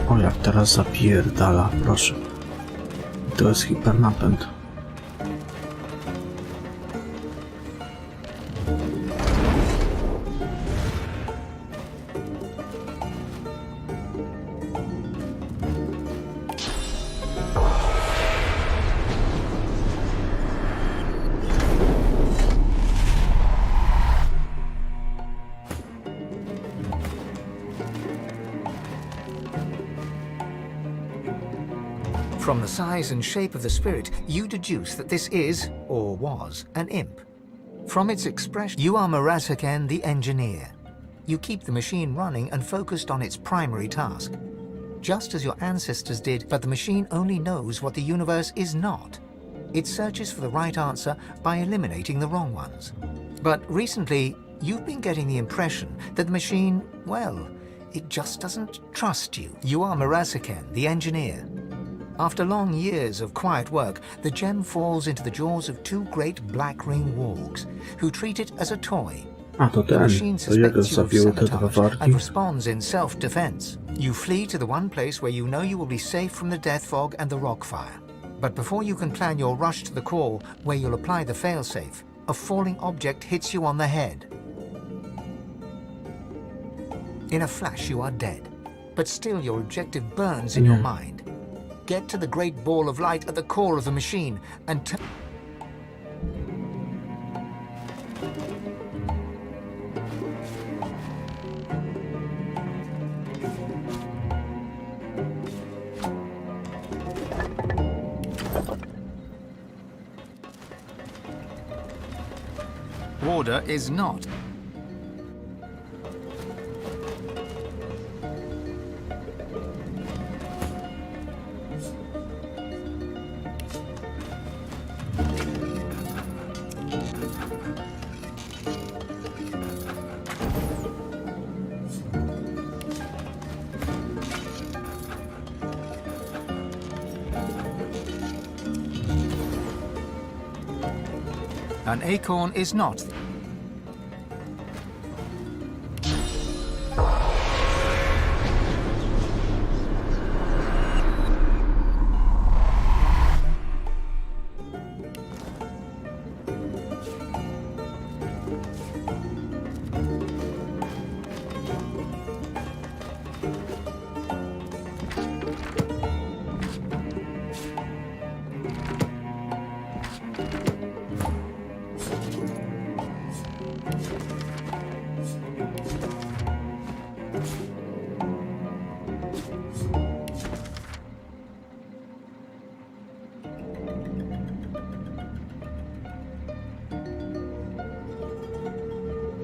[SPEAKER 2] O, jak teraz zapierdala, proszę. To jest hipernapęd.
[SPEAKER 3] From the size and shape of the spirit, you deduce that this is, or was, an imp. From its expression, you are Marasaken the engineer. You keep the machine running and focused on its primary task. Just as your ancestors did, but the machine only knows what the universe is not. It searches for the right answer by eliminating the wrong ones. But recently, you've been getting the impression that the machine, well, it just doesn't trust you. You are Marasaken the engineer. After long years of quiet work, the gem falls into the jaws of two great black ring wargs, who treat it as a toy,
[SPEAKER 2] A to ten, to jego zabiły te dwa wargi.
[SPEAKER 3] And responds in self-defense. You flee to the one place where you know you will be safe from the death fog and the rock fire. But before you can plan your rush to the core, where you'll apply the failsafe, a falling object hits you on the head. In a flash, you are dead. But still, your objective burns in your mind. Get to the great ball of light at the core of the machine and Order is not. An acorn is not.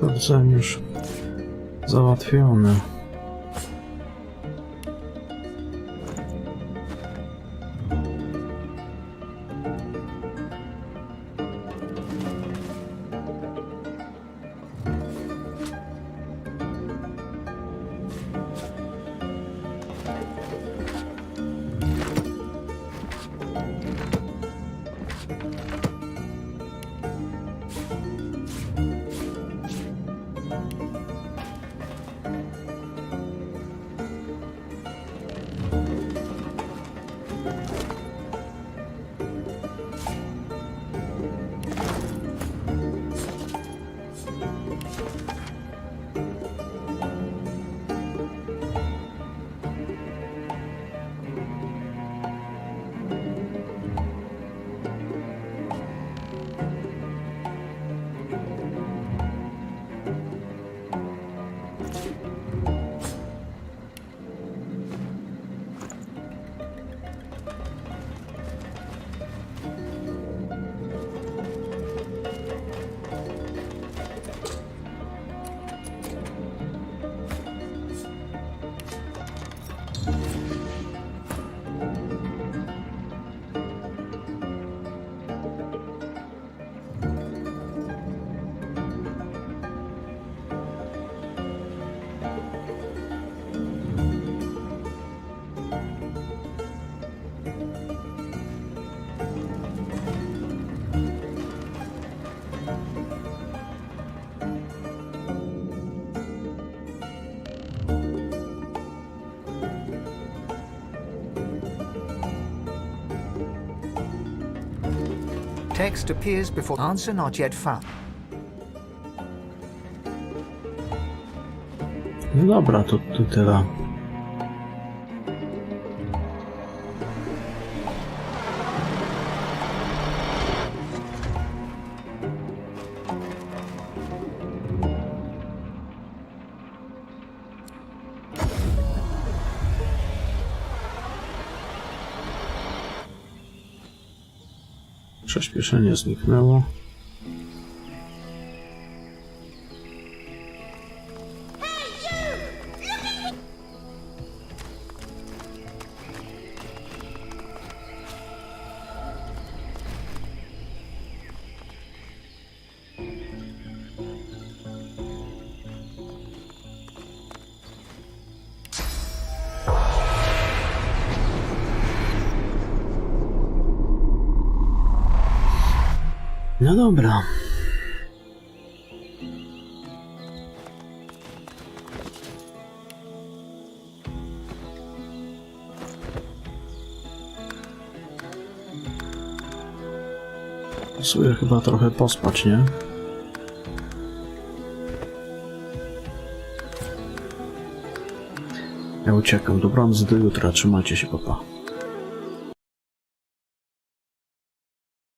[SPEAKER 2] Dobrze, już załatwione.
[SPEAKER 3] Text appears before answer not yet found.
[SPEAKER 2] No dobra, to tyle. Przyspieszenie zniknęło. No dobra. Pasuje chyba trochę pospać, nie? Ja uciekam. Dobranoc do jutra. Trzymajcie się, papa.